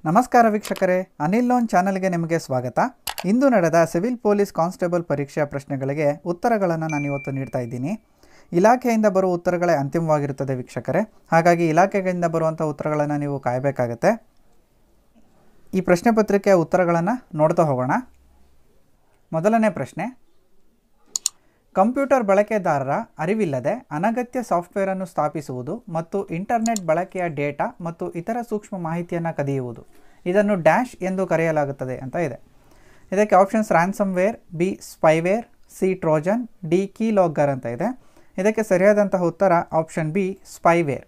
ನಮಸ್ಕಾರ ವೀಕ್ಷಕರೇ, ಅನಿಲ್ ಲೋನ್ ಚಾನಲ್ಗೆ ನಿಮಗೆ ಸ್ವಾಗತ. ಇಂದು ನಡೆದ ಸಿವಿಲ್ ಪೊಲೀಸ್ ಕಾನ್ಸ್ಟೇಬಲ್ ಪರೀಕ್ಷೆಯ ಪ್ರಶ್ನೆಗಳಿಗೆ ಉತ್ತರಗಳನ್ನು ನಾನು ಇವತ್ತು ನೀಡ್ತಾ ಇದ್ದೀನಿ. ಇಲಾಖೆಯಿಂದ ಬರುವ ಉತ್ತರಗಳೇ ಅಂತಿಮವಾಗಿರುತ್ತದೆ ವೀಕ್ಷಕರೇ. ಹಾಗಾಗಿ ಇಲಾಖೆಯಿಂದ ಬರುವಂಥ ಉತ್ತರಗಳನ್ನು ನೀವು ಕಾಯಬೇಕಾಗತ್ತೆ. ಈ ಪ್ರಶ್ನೆ ಪತ್ರಿಕೆಯ ಉತ್ತರಗಳನ್ನು ನೋಡ್ತಾ ಹೋಗೋಣ. ಮೊದಲನೇ ಪ್ರಶ್ನೆ, ಕಂಪ್ಯೂಟರ್ ಬಳಕೆದಾರರ ಅರಿವಿಲ್ಲದೆ ಅನಗತ್ಯ ಸಾಫ್ಟ್ವೇರನ್ನು ಸ್ಥಾಪಿಸುವುದು ಮತ್ತು ಇಂಟರ್ನೆಟ್ ಬಳಕೆಯ ಡೇಟಾ ಮತ್ತು ಇತರ ಸೂಕ್ಷ್ಮ ಮಾಹಿತಿಯನ್ನು ಕದಿಯುವುದು, ಇದನ್ನು ಡ್ಯಾಶ್ ಎಂದು ಕರೆಯಲಾಗುತ್ತದೆ ಅಂತ ಇದೆ. ಇದಕ್ಕೆ options ransomware, B spyware, C trojan, D keylogger ಅಂತ ಇದೆ. ಇದಕ್ಕೆ ಸರಿಯಾದಂತಹ ಉತ್ತರ ಆಪ್ಷನ್ ಬಿ ಸ್ಪೈವೇರ್.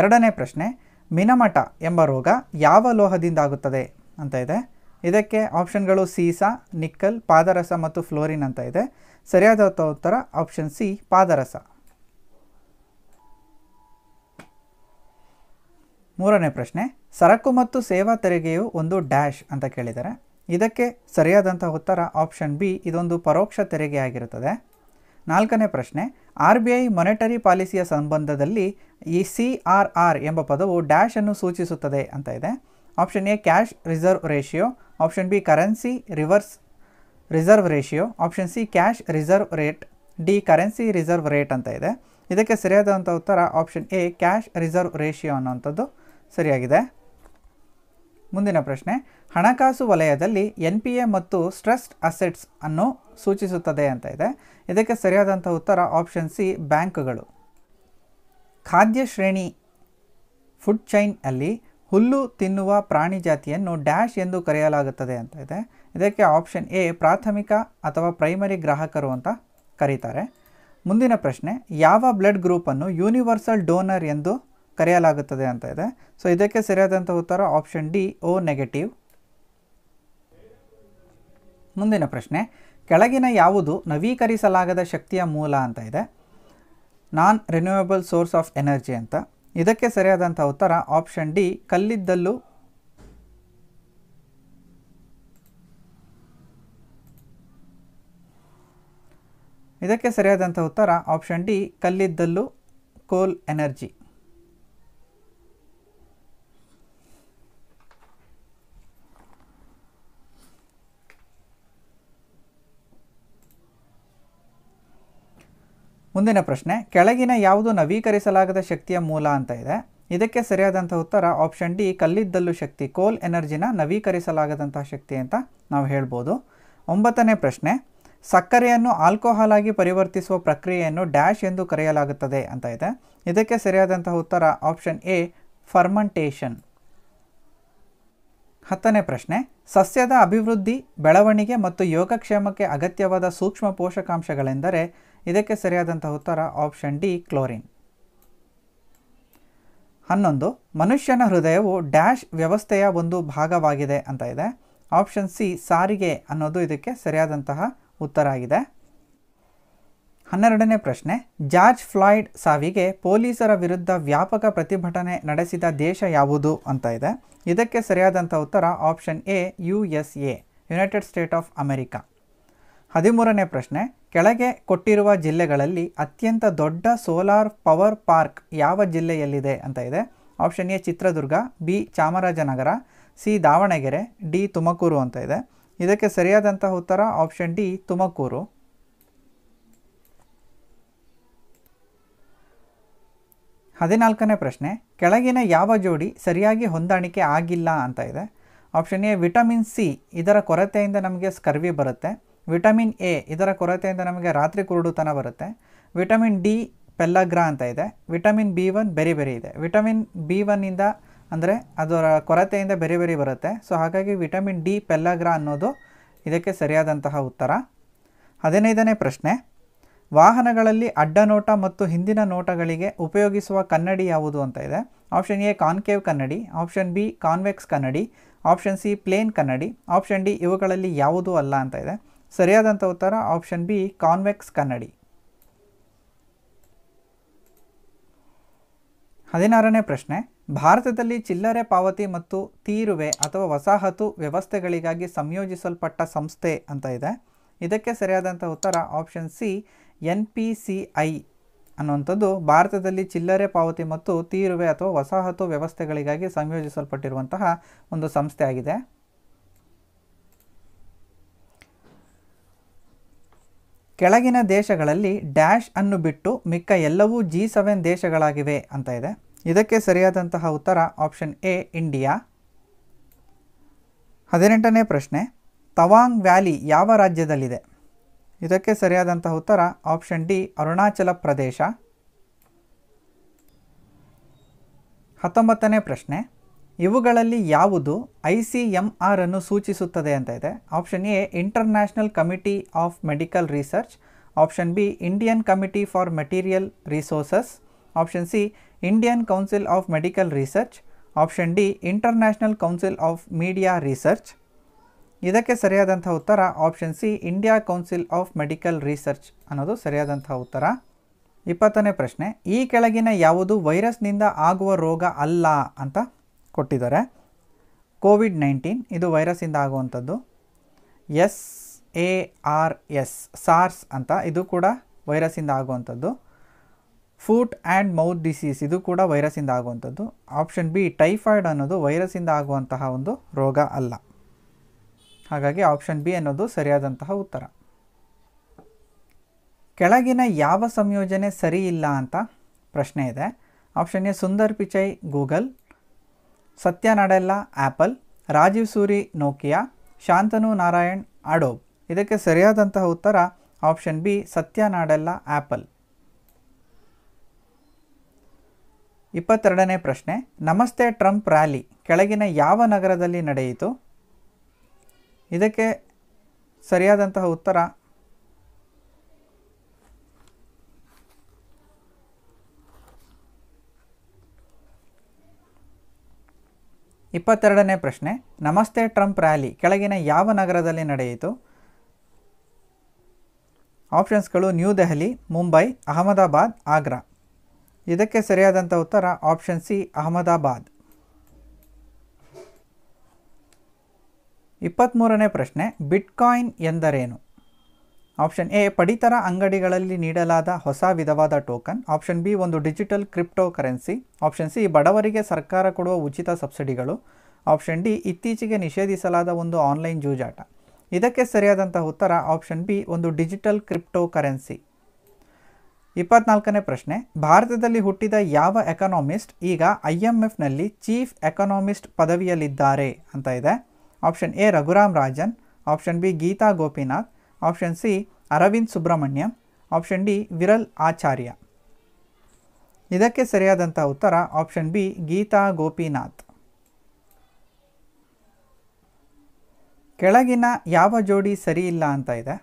ಎರಡನೇ ಪ್ರಶ್ನೆ, ಮಿನಮಟ ಎಂಬ ರೋಗ ಯಾವ ಲೋಹದಿಂದ ಆಗುತ್ತದೆ ಅಂತ ಇದೆ. ಇದಕ್ಕೆ ಆಪ್ಷನ್ಗಳು ಸೀಸಾ, ನಿಕ್ಕಲ್, ಪಾದರಸ ಮತ್ತು ಫ್ಲೋರಿನ್ ಅಂತ ಇದೆ. ಸರಿಯಾದ ಉತ್ತರ ಆಪ್ಷನ್ ಸಿ ಪಾದರಸ. ಮೂರನೇ ಪ್ರಶ್ನೆ, ಸರಕು ಮತ್ತು ಸೇವಾ ತೆರಿಗೆಯು ಒಂದು ಡ್ಯಾಶ್ ಅಂತ ಕೇಳಿದ್ದಾರೆ. ಇದಕ್ಕೆ ಸರಿಯಾದಂಥ ಉತ್ತರ ಆಪ್ಷನ್ ಬಿ, ಇದೊಂದು ಪರೋಕ್ಷ ತೆರಿಗೆ ಆಗಿರುತ್ತದೆ. ನಾಲ್ಕನೇ ಪ್ರಶ್ನೆ, RBI ಮಾನಿಟರಿ ಪಾಲಿಸಿಯ ಸಂಬಂಧದಲ್ಲಿ ಈ CRR ಎಂಬ ಪದವು ಡ್ಯಾಶ್ ಅನ್ನು ಸೂಚಿಸುತ್ತದೆ ಅಂತ ಇದೆ. Option A cash reserve ratio, option B currency reverse reserve ratio, option C cash reserve rate, D currency reserve rate ಅಂತ ಇದೆ. ಇದಕ್ಕೆ ಸರಿಯಾದಂಥ ಉತ್ತರ option A cash reserve ratio ಅನ್ನೋಂಥದ್ದು ಸರಿಯಾಗಿದೆ. ಮುಂದಿನ ಪ್ರಶ್ನೆ, ಹಣಕಾಸು ವಲಯದಲ್ಲಿ NPA ಮತ್ತು ಸ್ಟ್ರೆಸ್ಡ್ ಅಸೆಟ್ಸ್ ಅನ್ನು ಸೂಚಿಸುತ್ತದೆ ಅಂತ ಇದೆ. ಇದಕ್ಕೆ ಸರಿಯಾದಂಥ ಉತ್ತರ ಆಪ್ಷನ್ ಸಿ ಬ್ಯಾಂಕ್ಗಳು. ಖಾದ್ಯ ಶ್ರೇಣಿ ಫುಡ್ ಚೈನ್ ಅಲ್ಲಿ ಹುಲ್ಲು ತಿನ್ನುವ ಪ್ರಾಣಿ ಜಾತಿಯನ್ನು ಡ್ಯಾಶ್ ಎಂದು ಕರೆಯಲಾಗುತ್ತದೆ ಅಂತ ಇದೆ. ಇದಕ್ಕೆ ಆಪ್ಷನ್ ಎ ಪ್ರಾಥಮಿಕ ಅಥವಾ ಪ್ರೈಮರಿ ಗ್ರಾಹಕರು ಅಂತ ಕರೀತಾರೆ. ಮುಂದಿನ ಪ್ರಶ್ನೆ, ಯಾವ ಬ್ಲಡ್ ಗ್ರೂಪನ್ನು ಯೂನಿವರ್ಸಲ್ ಡೋನರ್ ಎಂದು ಕರೆಯಲಾಗುತ್ತದೆ ಅಂತ ಇದೆ. ಸೊ ಇದಕ್ಕೆ ಸರಿಯಾದಂಥ ಉತ್ತರ ಆಪ್ಷನ್ ಡಿ O ನೆಗೆಟಿವ್. ಮುಂದಿನ ಪ್ರಶ್ನೆ, ಕೆಳಗಿನ ಯಾವುದು ನವೀಕರಿಸಲಾಗದ ಶಕ್ತಿಯ ಮೂಲ ಅಂತ ಇದೆ. ನಾನ್ ರಿನ್ಯೂಯಬಲ್ ಸೋರ್ಸ್ ಆಫ್ ಎನರ್ಜಿ ಅಂತ. ಇದಕ್ಕೆ ಸರಿಯಾದಂಥ ಉತ್ತರ ಆಪ್ಷನ್ ಡಿ ಕಲ್ಲಿದ್ದಲು. ಇದಕ್ಕೆ ಸರಿಯಾದಂಥ ಉತ್ತರ ಆಪ್ಷನ್ ಡಿ ಕಲ್ಲಿದ್ದಲು ಕೋಲ್ ಎನರ್ಜಿ. ಮುಂದಿನ ಪ್ರಶ್ನೆ, ಕೆಳಗಿನ ಯಾವುದು ನವೀಕರಿಸಲಾಗದ ಶಕ್ತಿಯ ಮೂಲ ಅಂತ ಇದೆ. ಇದಕ್ಕೆ ಸರಿಯಾದಂಥ ಉತ್ತರ ಆಪ್ಷನ್ ಡಿ ಕಲ್ಲಿದ್ದಲು ಶಕ್ತಿ, ಕೋಲ್ ಎನರ್ಜಿನ ನವೀಕರಿಸಲಾಗದಂತಹ ಶಕ್ತಿ ಅಂತ ನಾವು ಹೇಳ್ಬೋದು. 9ನೇ ಪ್ರಶ್ನೆ, ಸಕ್ಕರೆಯನ್ನು ಆಲ್ಕೋಹಾಲ್ ಆಗಿ ಪರಿವರ್ತಿಸುವ ಪ್ರಕ್ರಿಯೆಯನ್ನು ಡ್ಯಾಶ್ ಎಂದು ಕರೆಯಲಾಗುತ್ತದೆ ಅಂತ ಇದೆ. ಇದಕ್ಕೆ ಸರಿಯಾದಂತಹ ಉತ್ತರ ಆಪ್ಷನ್ ಎ ಫರ್ಮೆಂಟೇಷನ್. 10ನೇ ಪ್ರಶ್ನೆ, ಸಸ್ಯದ ಅಭಿವೃದ್ಧಿ, ಬೆಳವಣಿಗೆ ಮತ್ತು ಯೋಗಕ್ಷೇಮಕ್ಕೆ ಅಗತ್ಯವಾದ ಸೂಕ್ಷ್ಮ ಪೋಷಕಾಂಶಗಳೆಂದರೆ. ಇದಕ್ಕೆ ಸರಿಯಾದಂಥ ಉತ್ತರ ಆಪ್ಷನ್ ಡಿ ಕ್ಲೋರಿನ್. 11, ಮನುಷ್ಯನ ಹೃದಯವು ಡ್ಯಾಶ್ ವ್ಯವಸ್ಥೆಯ ಒಂದು ಭಾಗವಾಗಿದೆ ಅಂತ ಇದೆ. ಆಪ್ಷನ್ ಸಿ ಸಾರಿಗೆ ಅನ್ನೋದು ಇದಕ್ಕೆ ಸರಿಯಾದಂತಹ ಉತ್ತರ ಆಗಿದೆ. 12ನೇ ಪ್ರಶ್ನೆ, ಜಾರ್ಜ್ ಫ್ಲಾಯ್ಡ್ ಸಾವಿಗೆ ಪೊಲೀಸರ ವಿರುದ್ಧ ವ್ಯಾಪಕ ಪ್ರತಿಭಟನೆ ನಡೆಸಿದ ದೇಶ ಯಾವುದು ಅಂತ ಇದೆ. ಇದಕ್ಕೆ ಸರಿಯಾದಂಥ ಉತ್ತರ option A USA, United State of America. 13ನೇ ಪ್ರಶ್ನೆ, ಕೆಳಗೆ ಕೊಟ್ಟಿರುವ ಜಿಲ್ಲೆಗಳಲ್ಲಿ ಅತ್ಯಂತ ದೊಡ್ಡ ಸೋಲಾರ್ ಪವರ್ ಪಾರ್ಕ್ ಯಾವ ಜಿಲ್ಲೆಯಲ್ಲಿದೆ ಅಂತ ಇದೆ. Option A Chitradurga, B Chamarajanagar, C Davanagere, D Tumakuru ಅಂತ ಇದೆ. ಇದಕ್ಕೆ ಸರಿಯಾದಂತಹ ಉತ್ತರ ಆಪ್ಷನ್ ಡಿ ತುಮಕೂರು. 14ನೇ ಪ್ರಶ್ನೆ, ಕೆಳಗಿನ ಯಾವ ಜೋಡಿ ಸರಿಯಾಗಿ ಹೊಂದಾಣಿಕೆ ಆಗಿಲ್ಲ ಅಂತ ಇದೆ. ಆಪ್ಷನ್ ಎ ವಿಟಮಿನ್ ಸಿ, ಇದರ ಕೊರತೆಯಿಂದ ನಮಗೆ ಸ್ಕರ್ವಿ ಬರುತ್ತೆ. ವಿಟಮಿನ್ ಎ, ಇದರ ಕೊರತೆಯಿಂದ ನಮಗೆ ರಾತ್ರಿ ಕುರುಡುತನ ಬರುತ್ತೆ. ವಿಟಮಿನ್ ಡಿ ಪೆಲ್ಲಗ್ರಾ ಅಂತ ಇದೆ. ವಿಟಮಿನ್ B1 ಬೆರಿ ಬೆರಿ ಇದೆ. ವಿಟಮಿನ್ B1 ಇಂದ ಅಂದರೆ ಅದರ ಕೊರತೆಯಿಂದ ಬೆರಿ ಬೆರಿ ಬರುತ್ತೆ. ಸೊ ಹಾಗಾಗಿ ವಿಟಮಿನ್ ಡಿ ಪೆಲ್ಲಗ್ರಾ ಅನ್ನೋದು ಇದಕ್ಕೆ ಸರಿಯಾದಂತಹ ಉತ್ತರ. 15ನೇ ಪ್ರಶ್ನೆ, ವಾಹನಗಳಲ್ಲಿ ಅಡ್ಡನೋಟ ಮತ್ತು ಹಿಂದಿನ ನೋಟಗಳಿಗೆ ಉಪಯೋಗಿಸುವ ಕನ್ನಡಿ ಯಾವುದು ಅಂತ ಇದೆ. ಆಪ್ಷನ್ ಎ ಕಾನ್ಕೇವ್ ಕನ್ನಡಿ, ಆಪ್ಷನ್ ಬಿ ಕಾನ್ವೆಕ್ಸ್ ಕನ್ನಡಿ, ಆಪ್ಷನ್ ಸಿ ಪ್ಲೇನ್ ಕನ್ನಡಿ, ಆಪ್ಷನ್ ಡಿ ಇವುಗಳಲ್ಲಿ ಯಾವುದೂ ಅಲ್ಲ ಅಂತ ಇದೆ. ಸರಿಯಾದಂಥ ಉತ್ತರ ಆಪ್ಷನ್ ಬಿ ಕಾನ್ವೆಕ್ಸ್ ಕನ್ನಡಿ. 16ನೇ ಪ್ರಶ್ನೆ, ಭಾರತದಲ್ಲಿ ಚಿಲ್ಲರೆ ಪಾವತಿ ಮತ್ತು ತೀರುವೆ ಅಥವಾ ವಸಾಹತು ವ್ಯವಸ್ಥೆಗಳಿಗಾಗಿ ಸಂಯೋಜಿಸಲ್ಪಟ್ಟ ಸಂಸ್ಥೆ ಅಂತ ಇದೆ. ಇದಕ್ಕೆ ಸರಿಯಾದಂಥ ಉತ್ತರ ಆಪ್ಷನ್ ಸಿ NPCI ಅನ್ನುವಂಥದ್ದು ಭಾರತದಲ್ಲಿ ಚಿಲ್ಲರೆ ಪಾವತಿ ಮತ್ತು ತೀರುವೆ ಅಥವಾ ವಸಾಹತು ವ್ಯವಸ್ಥೆಗಳಿಗಾಗಿ ಸಂಯೋಜಿಸಲ್ಪಟ್ಟಿರುವಂತಹ ಒಂದು ಸಂಸ್ಥೆ ಆಗಿದೆ. ಕೆಳಗಿನ ದೇಶಗಳಲ್ಲಿ ಡ್ಯಾಶ್ ಅನ್ನು ಬಿಟ್ಟು ಮಿಕ್ಕ ಎಲ್ಲವೂ G7 ದೇಶಗಳಾಗಿವೆ ಅಂತ ಇದೆ. ಇದಕ್ಕೆ ಸರಿಯಾದಂತಹ ಉತ್ತರ ಆಪ್ಷನ್ ಎ ಇಂಡಿಯಾ. 18ನೇ ಪ್ರಶ್ನೆ, ತವಾಂಗ್ ವ್ಯಾಲಿ ಯಾವ ರಾಜ್ಯದಲ್ಲಿದೆ? ಇದಕ್ಕೆ ಸರಿಯಾದಂತಹ ಉತ್ತರ ಆಪ್ಷನ್ ಡಿ ಅರುಣಾಚಲ ಪ್ರದೇಶ. 19ನೇ ಪ್ರಶ್ನೆ, ಇವುಗಳಲ್ಲಿ ಯಾವುದು ICMR ಅನ್ನು ಸೂಚಿಸುತ್ತದೆ ಅಂತ ಇದೆ. Option A international committee of medical research, option B Indian committee for material resources, option C Indian council of medical research, option D international council of media research. ಇದಕ್ಕೆ ಸರಿಯಾದಂಥ ಉತ್ತರ option C India council of medical research ಅನ್ನೋದು ಸರಿಯಾದಂಥ ಉತ್ತರ. 20ನೇ ಪ್ರಶ್ನೆ, ಈ ಕೆಳಗಿನ ಯಾವುದು ವೈರಸ್ನಿಂದ ಆಗುವ ರೋಗ ಅಲ್ಲ ಅಂತ ಕೊಟ್ಟಿದ್ದಾರೆ. ಕೋವಿಡ್-19 ಇದು ವೈರಸ್ಸಿಂದ ಆಗುವಂಥದ್ದು. SARS ಸಾರ್ಸ್ ಅಂತ ಇದು ಕೂಡ ವೈರಸ್ಸಿಂದ ಆಗುವಂಥದ್ದು. ಫೂಟ್ ಆ್ಯಂಡ್ ಮೌತ್ ಡಿಸೀಸ್ ಇದು ಕೂಡ ವೈರಸ್ಸಿಂದ ಆಗುವಂಥದ್ದು. ಆಪ್ಷನ್ ಬಿ ಟೈಫಾಯ್ಡ್ ಅನ್ನೋದು ವೈರಸ್ಸಿಂದ ಆಗುವಂತಹ ಒಂದು ರೋಗ ಅಲ್ಲ. ಹಾಗಾಗಿ ಆಪ್ಷನ್ ಬಿ ಅನ್ನೋದು ಸರಿಯಾದಂತಹ ಉತ್ತರ. ಕೆಳಗಿನ ಯಾವ ಸಂಯೋಜನೆ ಸರಿ ಇಲ್ಲ ಅಂತ ಪ್ರಶ್ನೆ ಇದೆ. Option A Sundar Pichai Google, Satya Nadella Apple, Rajeev Suri Nokia, Shantanu Narayen Adobe. ಇದಕ್ಕೆ ಸರಿಯಾದಂತಹ ಉತ್ತರ ಆಪ್ಷನ್ ಬಿ ಸತ್ಯ ನಾಡೆಲ್ಲಾ ಆ್ಯಪಲ್. 22ನೇ ಪ್ರಶ್ನೆ, ನಮಸ್ತೆ ಟ್ರಂಪ್ ರ್ಯಾಲಿ ಕೆಳಗಿನ ಯಾವ ನಗರದಲ್ಲಿ ನಡೆಯಿತು? ಇದಕ್ಕೆ ಸರಿಯಾದಂತಹ ಉತ್ತರ ಇಪ್ಪತ್ತೆರಡನೇ ಪ್ರಶ್ನೆ, ನಮಸ್ತೆ ಟ್ರಂಪ್ ರ್ಯಾಲಿ ಕೆಳಗಿನ ಯಾವ ನಗರದಲ್ಲಿ ನಡೆಯಿತು? ಆಪ್ಷನ್ಸ್ಗಳು ನ್ಯೂ ದೆಹಲಿ, ಮುಂಬೈ, ಅಹಮದಾಬಾದ್, ಆಗ್ರಾ. ಇದಕ್ಕೆ ಸರಿಯಾದಂಥ ಉತ್ತರ ಆಪ್ಷನ್ ಸಿ ಅಹಮದಾಬಾದ್. 23ನೇ ಪ್ರಶ್ನೆ, ಬಿಟ್ಕಾಯಿನ್ ಎಂದರೇನು? ಆಪ್ಷನ್ ಎ ಪಡಿತರ ಅಂಗಡಿಗಳಲ್ಲಿ ನೀಡಲಾದ ಹೊಸ ವಿಧವಾದ ಟೋಕನ್, ಆಪ್ಷನ್ ಬಿ ಒಂದು digital crypto currency, option C ಬಡವರಿಗೆ ಸರ್ಕಾರ ಕೊಡುವ ಉಚಿತ ಸಬ್ಸಿಡಿಗಳು, ಆಪ್ಷನ್ ಡಿ ಇತ್ತೀಚೆಗೆ ನಿಷೇಧಿಸಲಾದ ಒಂದು ಆನ್ಲೈನ್ ಜೂಜಾಟ. ಇದಕ್ಕೆ ಸರಿಯಾದಂಥ ಉತ್ತರ ಆಪ್ಷನ್ ಬಿ ಒಂದು ಡಿಜಿಟಲ್ ಕ್ರಿಪ್ಟೋ ಕರೆನ್ಸಿ. 24ನೇ ಪ್ರಶ್ನೆ, ಭಾರತದಲ್ಲಿ ಹುಟ್ಟಿದ ಯಾವ ಎಕನಾಮಿಸ್ಟ್ ಈಗ IMFನಲ್ಲಿ ಚೀಫ್ ಎಕನಾಮಿಸ್ಟ್ ಪದವಿಯಲ್ಲಿದ್ದಾರೆ ಅಂತ ಇದೆ. Option A Raghuram Rajan, option B Gita Gopinath, option C Arvind Subramanian, option D Viral Acharya. ಇದಕ್ಕೆ ಸರಿಯಾದಂಥ ಉತ್ತರ ಆಪ್ಷನ್ ಬಿ ಗೀತಾ ಗೋಪಿನಾಥ್. ಕೆಳಗಿನ ಯಾವ ಜೋಡಿ ಸರಿಯಿಲ್ಲ ಅಂತ ಇದೆ.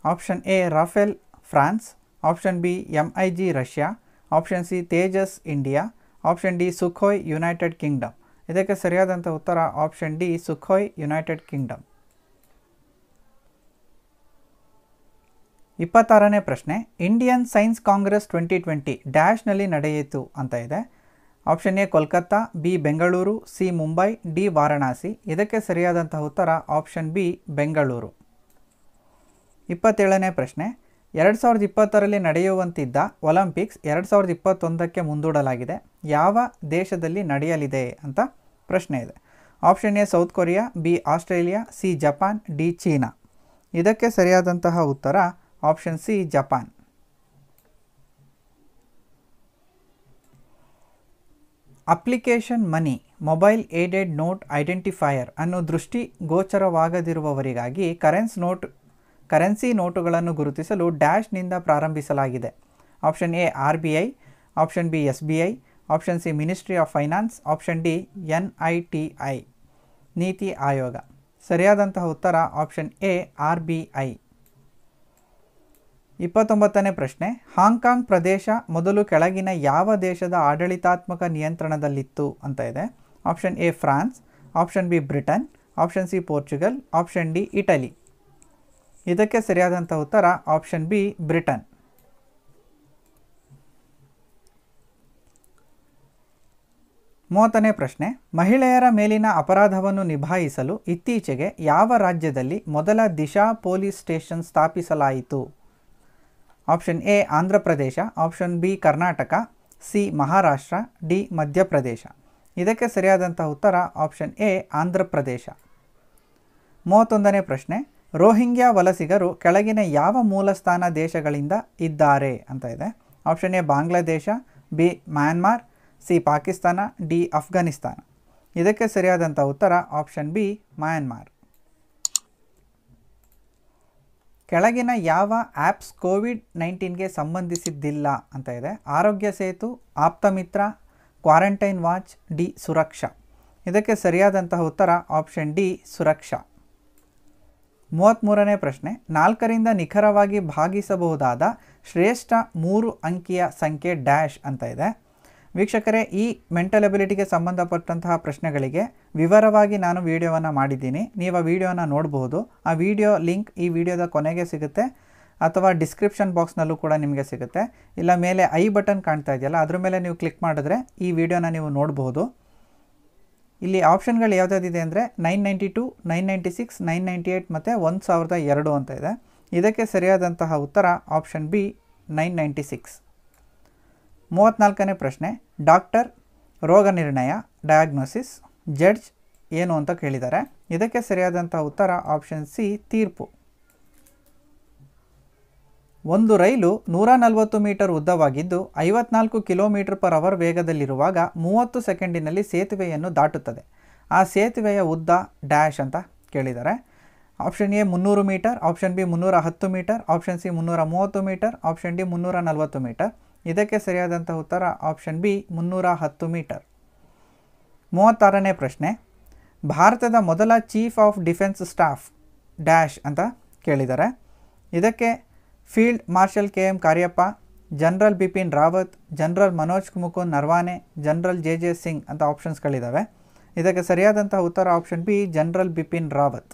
Option A Rafale France, option B MiG Russia, option C Tejas India, option D Sukhoi United Kingdom. ಇದಕ್ಕೆ ಸರಿಯಾದಂಥ ಉತ್ತರ option D Sukhoi United Kingdom. 26ನೇ ಪ್ರಶ್ನೆ, ಇಂಡಿಯನ್ ಸೈನ್ಸ್ ಕಾಂಗ್ರೆಸ್ 2020 ಡ್ಯಾಶ್ನಲ್ಲಿ ನಡೆಯಿತು ಅಂತ ಇದೆ. Option A Kolkata, B Bengaluru, C Mumbai, D Varanasi. ಇದಕ್ಕೆ ಸರಿಯಾದಂಥ ಉತ್ತರ ಆಪ್ಷನ್ ಬಿ ಬೆಂಗಳೂರು. 27ನೇ ಪ್ರಶ್ನೆ, 2020ರಲ್ಲಿ ನಡೆಯುವಂತಿದ್ದ ಒಲಿಂಪಿಕ್ಸ್ 2021ಕ್ಕೆ ಮುಂದೂಡಲಾಗಿದೆ. ಯಾವ ದೇಶದಲ್ಲಿ ನಡೆಯಲಿದೆ ಅಂತ ಪ್ರಶ್ನೆ ಇದೆ. Option A south Korea, B Australia, C Japan, D China. ಇದಕ್ಕೆ ಸರಿಯಾದಂತಹ ಉತ್ತರ option C Japan. Application money mobile aided note identifier ಅನ್ನು ದೃಷ್ಟಿಗೋಚರವಾಗದಿರುವವರಿಗಾಗಿ ಕರೆನ್ಸಿ ನೋಟುಗಳನ್ನು ಗುರುತಿಸಲು ಡ್ಯಾಶ್ನಿಂದ ಪ್ರಾರಂಭಿಸಲಾಗಿದೆ. Option A RBI, option B SBI, option C ministry of finance, option D NITI NITI Aayog. ಸರಿಯಾದಂತಹ ಉತ್ತರ option A RBI. 29ನೇ ಪ್ರಶ್ನೆ, ಹಾಂಗ್ಕಾಂಗ್ ಪ್ರದೇಶ ಮೊದಲು ಕೆಳಗಿನ ಯಾವ ದೇಶದ ಆಡಳಿತಾತ್ಮಕ ನಿಯಂತ್ರಣದಲ್ಲಿತ್ತು ಅಂತ ಇದೆ. Option A France, option B Britain, option C Portugal, option D Italy. ಇದಕ್ಕೆ ಸರಿಯಾದಂಥ ಉತ್ತರ ಆಪ್ಷನ್ ಬಿ ಬ್ರಿಟನ್. 30ನೇ ಪ್ರಶ್ನೆ, ಮಹಿಳೆಯರ ಮೇಲಿನ ಅಪರಾಧವನ್ನು ನಿಭಾಯಿಸಲು ಇತ್ತೀಚೆಗೆ ಯಾವ ರಾಜ್ಯದಲ್ಲಿ ಮೊದಲ ದಿಶಾ ಪೊಲೀಸ್ ಸ್ಟೇಷನ್ ಸ್ಥಾಪಿಸಲಾಯಿತು? Option A Andhra Pradesh, option B Karnataka, C Maharashtra, D Madhya Pradesh. ಇದಕ್ಕೆ ಸರಿಯಾದಂಥ ಉತ್ತರ ಆಪ್ಷನ್ ಎ ಆಂಧ್ರ ಪ್ರದೇಶ. 31ನೇ ಪ್ರಶ್ನೆ, ರೋಹಿಂಗ್ಯಾ ವಲಸಿಗರು ಕೆಳಗಿನ ಯಾವ ಮೂಲಸ್ಥಾನ ದೇಶಗಳಿಂದ ಇದ್ದಾರೆ ಅಂತ ಇದೆ. Option A Bangladesh, B Myanmar, C Pakistan, D Afghanistan. ಇದಕ್ಕೆ ಸರಿಯಾದಂಥ ಉತ್ತರ ಆಪ್ಷನ್ ಬಿ ಮ್ಯಾನ್ಮಾರ್. ಕೆಳಗಿನ ಯಾವ ಆ್ಯಪ್ಸ್ ಕೋವಿಡ್-19ಗೆ ಸಂಬಂಧಿಸಿದ್ದಿಲ್ಲ ಅಂತ ಇದೆ. ಆರೋಗ್ಯ ಸೇತು, ಆಪ್ತಮಿತ್ರ, ಕ್ವಾರಂಟೈನ್ ವಾಚ್, ಡಿ ಸುರಕ್ಷಾ. ಇದಕ್ಕೆ ಸರಿಯಾದಂತಹ ಉತ್ತರ ಆಪ್ಷನ್ ಡಿ ಸುರಕ್ಷಾ. 33ನೇ ಪ್ರಶ್ನೆ, 4ರಿಂದ ನಿಖರವಾಗಿ ಭಾಗಿಸಬಹುದಾದ ಶ್ರೇಷ್ಠ 3 ಅಂಕಿಯ ಸಂಖ್ಯೆ ಡ್ಯಾಶ್ ಅಂತ ಇದೆ. ವೀಕ್ಷಕರೇ, ಈ ಮೆಂಟಲ್ ಎಬಿಲಿಟಿಗೆ ಸಂಬಂಧಪಟ್ಟಂತಹ ಪ್ರಶ್ನೆಗಳಿಗೆ ವಿವರವಾಗಿ ನಾನು ವಿಡಿಯೋವನ್ನು ಮಾಡಿದ್ದೀನಿ. ನೀವು ಆ ವಿಡಿಯೋನ ನೋಡಬಹುದು. ಆ ವಿಡಿಯೋ ಲಿಂಕ್ ಈ ವಿಡಿಯೋದ ಕೊನೆಗೆ ಸಿಗುತ್ತೆ ಅಥವಾ ಡಿಸ್ಕ್ರಿಪ್ಷನ್ ಬಾಕ್ಸ್ನಲ್ಲೂ ಕೂಡ ನಿಮಗೆ ಸಿಗುತ್ತೆ. ಇಲ್ಲ ಮೇಲೆ ಐ ಬಟನ್ ಕಾಣ್ತಾ ಇದೆಯಲ್ಲ, ಅದ್ರ ಮೇಲೆ ನೀವು ಕ್ಲಿಕ್ ಮಾಡಿದ್ರೆ ಈ ವಿಡಿಯೋನ ನೀವು ನೋಡಬಹುದು. ಇಲ್ಲಿ ಆಪ್ಷನ್ಗಳು ಯಾವುದಾದಿದೆ ಅಂದರೆ 992, 996, 998 ಮತ್ತು 1002 ಅಂತ ಇದೆ. ಇದಕ್ಕೆ ಸರಿಯಾದಂತಹ ಉತ್ತರ ಆಪ್ಷನ್ ಬಿ 996. 34ನೇ ಪ್ರಶ್ನೆ, ಡಾಕ್ಟರ್ ರೋಗ ನಿರ್ಣಯ ಡಯಾಗ್ನೋಸಿಸ್, ಜಡ್ಜ್ ಏನು ಅಂತ ಕೇಳಿದ್ದಾರೆ. ಇದಕ್ಕೆ ಸರಿಯಾದಂಥ ಉತ್ತರ ಆಪ್ಷನ್ ಸಿ ತೀರ್ಪು. ಒಂದು ರೈಲು 140 ಮೀಟರ್ ಉದ್ದವಾಗಿದ್ದು 54 km/h ವೇಗದಲ್ಲಿರುವಾಗ 30 ಸೆಕೆಂಡಿನಲ್ಲಿ ಸೇತುವೆಯನ್ನು ದಾಟುತ್ತದೆ. ಆ ಸೇತುವೆಯ ಉದ್ದ ಡ್ಯಾಶ್ ಅಂತ ಕೇಳಿದ್ದಾರೆ. Option A 300 metre, option B 310 metre, option C 330 metre, option D 340 metre. ಇದಕ್ಕೆ ಸರಿಯಾದಂಥ ಉತ್ತರ ಆಪ್ಷನ್ ಬಿ 310 ಮೀಟರ್. 36ನೇ ಪ್ರಶ್ನೆ, ಭಾರತದ ಮೊದಲ chief of defence staff dash ಅಂತ ಕೇಳಿದ್ದಾರೆ. ಇದಕ್ಕೆ field marshal KM Cariappa, general Bipin Rawat, general Manoj Mukund Naravane, general JJ Singh ಅಂತ ಆಪ್ಷನ್ಸ್ಗಳಿದ್ದಾವೆ. ಇದಕ್ಕೆ ಸರಿಯಾದಂಥ ಉತ್ತರ option B general Bipin Rawat.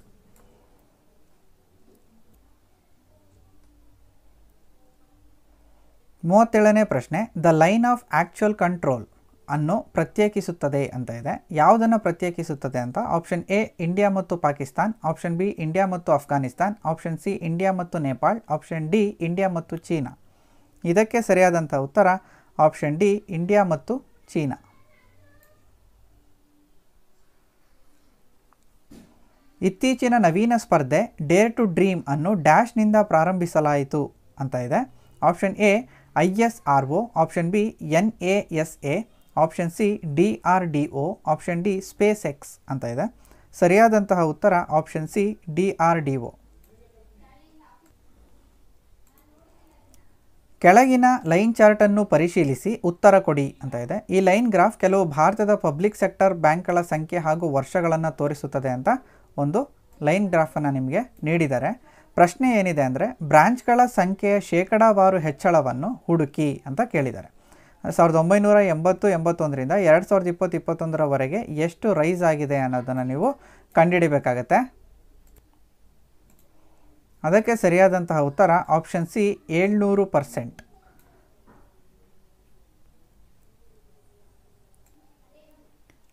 37ನೇ ಪ್ರಶ್ನೆ, the line of actual control ಅನ್ನು ಪ್ರತ್ಯೇಕಿಸುತ್ತದೆ ಅಂತ ಇದೆ. ಯಾವುದನ್ನು ಪ್ರತ್ಯೇಕಿಸುತ್ತದೆ ಅಂತ. ಆಪ್ಷನ್ ಎ ಇಂಡಿಯಾ ಮತ್ತು ಪಾಕಿಸ್ತಾನ್, ಆಪ್ಷನ್ ಬಿ ಇಂಡಿಯಾ ಮತ್ತು ಅಫ್ಘಾನಿಸ್ತಾನ್, ಆಪ್ಷನ್ ಸಿ ಇಂಡಿಯಾ ಮತ್ತು ನೇಪಾಳ್, ಆಪ್ಷನ್ ಡಿ ಇಂಡಿಯಾ ಮತ್ತು ಚೀನಾ. ಇದಕ್ಕೆ ಸರಿಯಾದಂಥ ಉತ್ತರ ಆಪ್ಷನ್ ಡಿ ಇಂಡಿಯಾ ಮತ್ತು ಚೀನಾ. ಇತ್ತೀಚಿನ ನವೀನ ಸ್ಪರ್ಧೆ ಡೇರ್ ಟು ಡ್ರೀಮ್ ಅನ್ನು ಡ್ಯಾಶ್ನಿಂದ ಪ್ರಾರಂಭಿಸಲಾಯಿತು ಅಂತ ಇದೆ. Option A ISRO, option B NASA, option C DRDO, option D space X ಅಂತ ಇದೆ. ಸರಿಯಾದಂತಹ ಉತ್ತರ ಆಪ್ಷನ್ ಸಿ DRDO. ಕೆಳಗಿನ ಲೈನ್ ಚಾರ್ಟನ್ನು ಪರಿಶೀಲಿಸಿ ಉತ್ತರ ಕೊಡಿ ಅಂತ ಇದೆ. ಈ ಲೈನ್ ಗ್ರಾಫ್ ಕೆಲವು ಭಾರತದ ಪಬ್ಲಿಕ್ ಸೆಕ್ಟರ್ ಬ್ಯಾಂಕ್ಗಳ ಸಂಖ್ಯೆ ಹಾಗೂ ವರ್ಷಗಳನ್ನು ತೋರಿಸುತ್ತದೆ ಅಂತ ಒಂದು ಲೈನ್ ಗ್ರಾಫನ್ನು ನಿಮಗೆ ನೀಡಿದ್ದಾರೆ. ಪ್ರಶ್ನೆ ಏನಿದೆ ಅಂದರೆ ಬ್ರಾಂಚ್ಗಳ ಸಂಖ್ಯೆಯ ಶೇಕಡಾವಾರು ಹೆಚ್ಚಳವನ್ನು ಹುಡುಕಿ ಅಂತ ಕೇಳಿದ್ದಾರೆ. 1980-81ರಿಂದ 2020-21ರವರೆಗೆ ಎಷ್ಟು ರೈಸ್ ಆಗಿದೆ ಅನ್ನೋದನ್ನು ನೀವು ಕಂಡುಹಿಡಿಬೇಕಾಗತ್ತೆ. ಅದಕ್ಕೆ ಸರಿಯಾದಂತಹ ಉತ್ತರ ಆಪ್ಷನ್ ಸಿ 700%.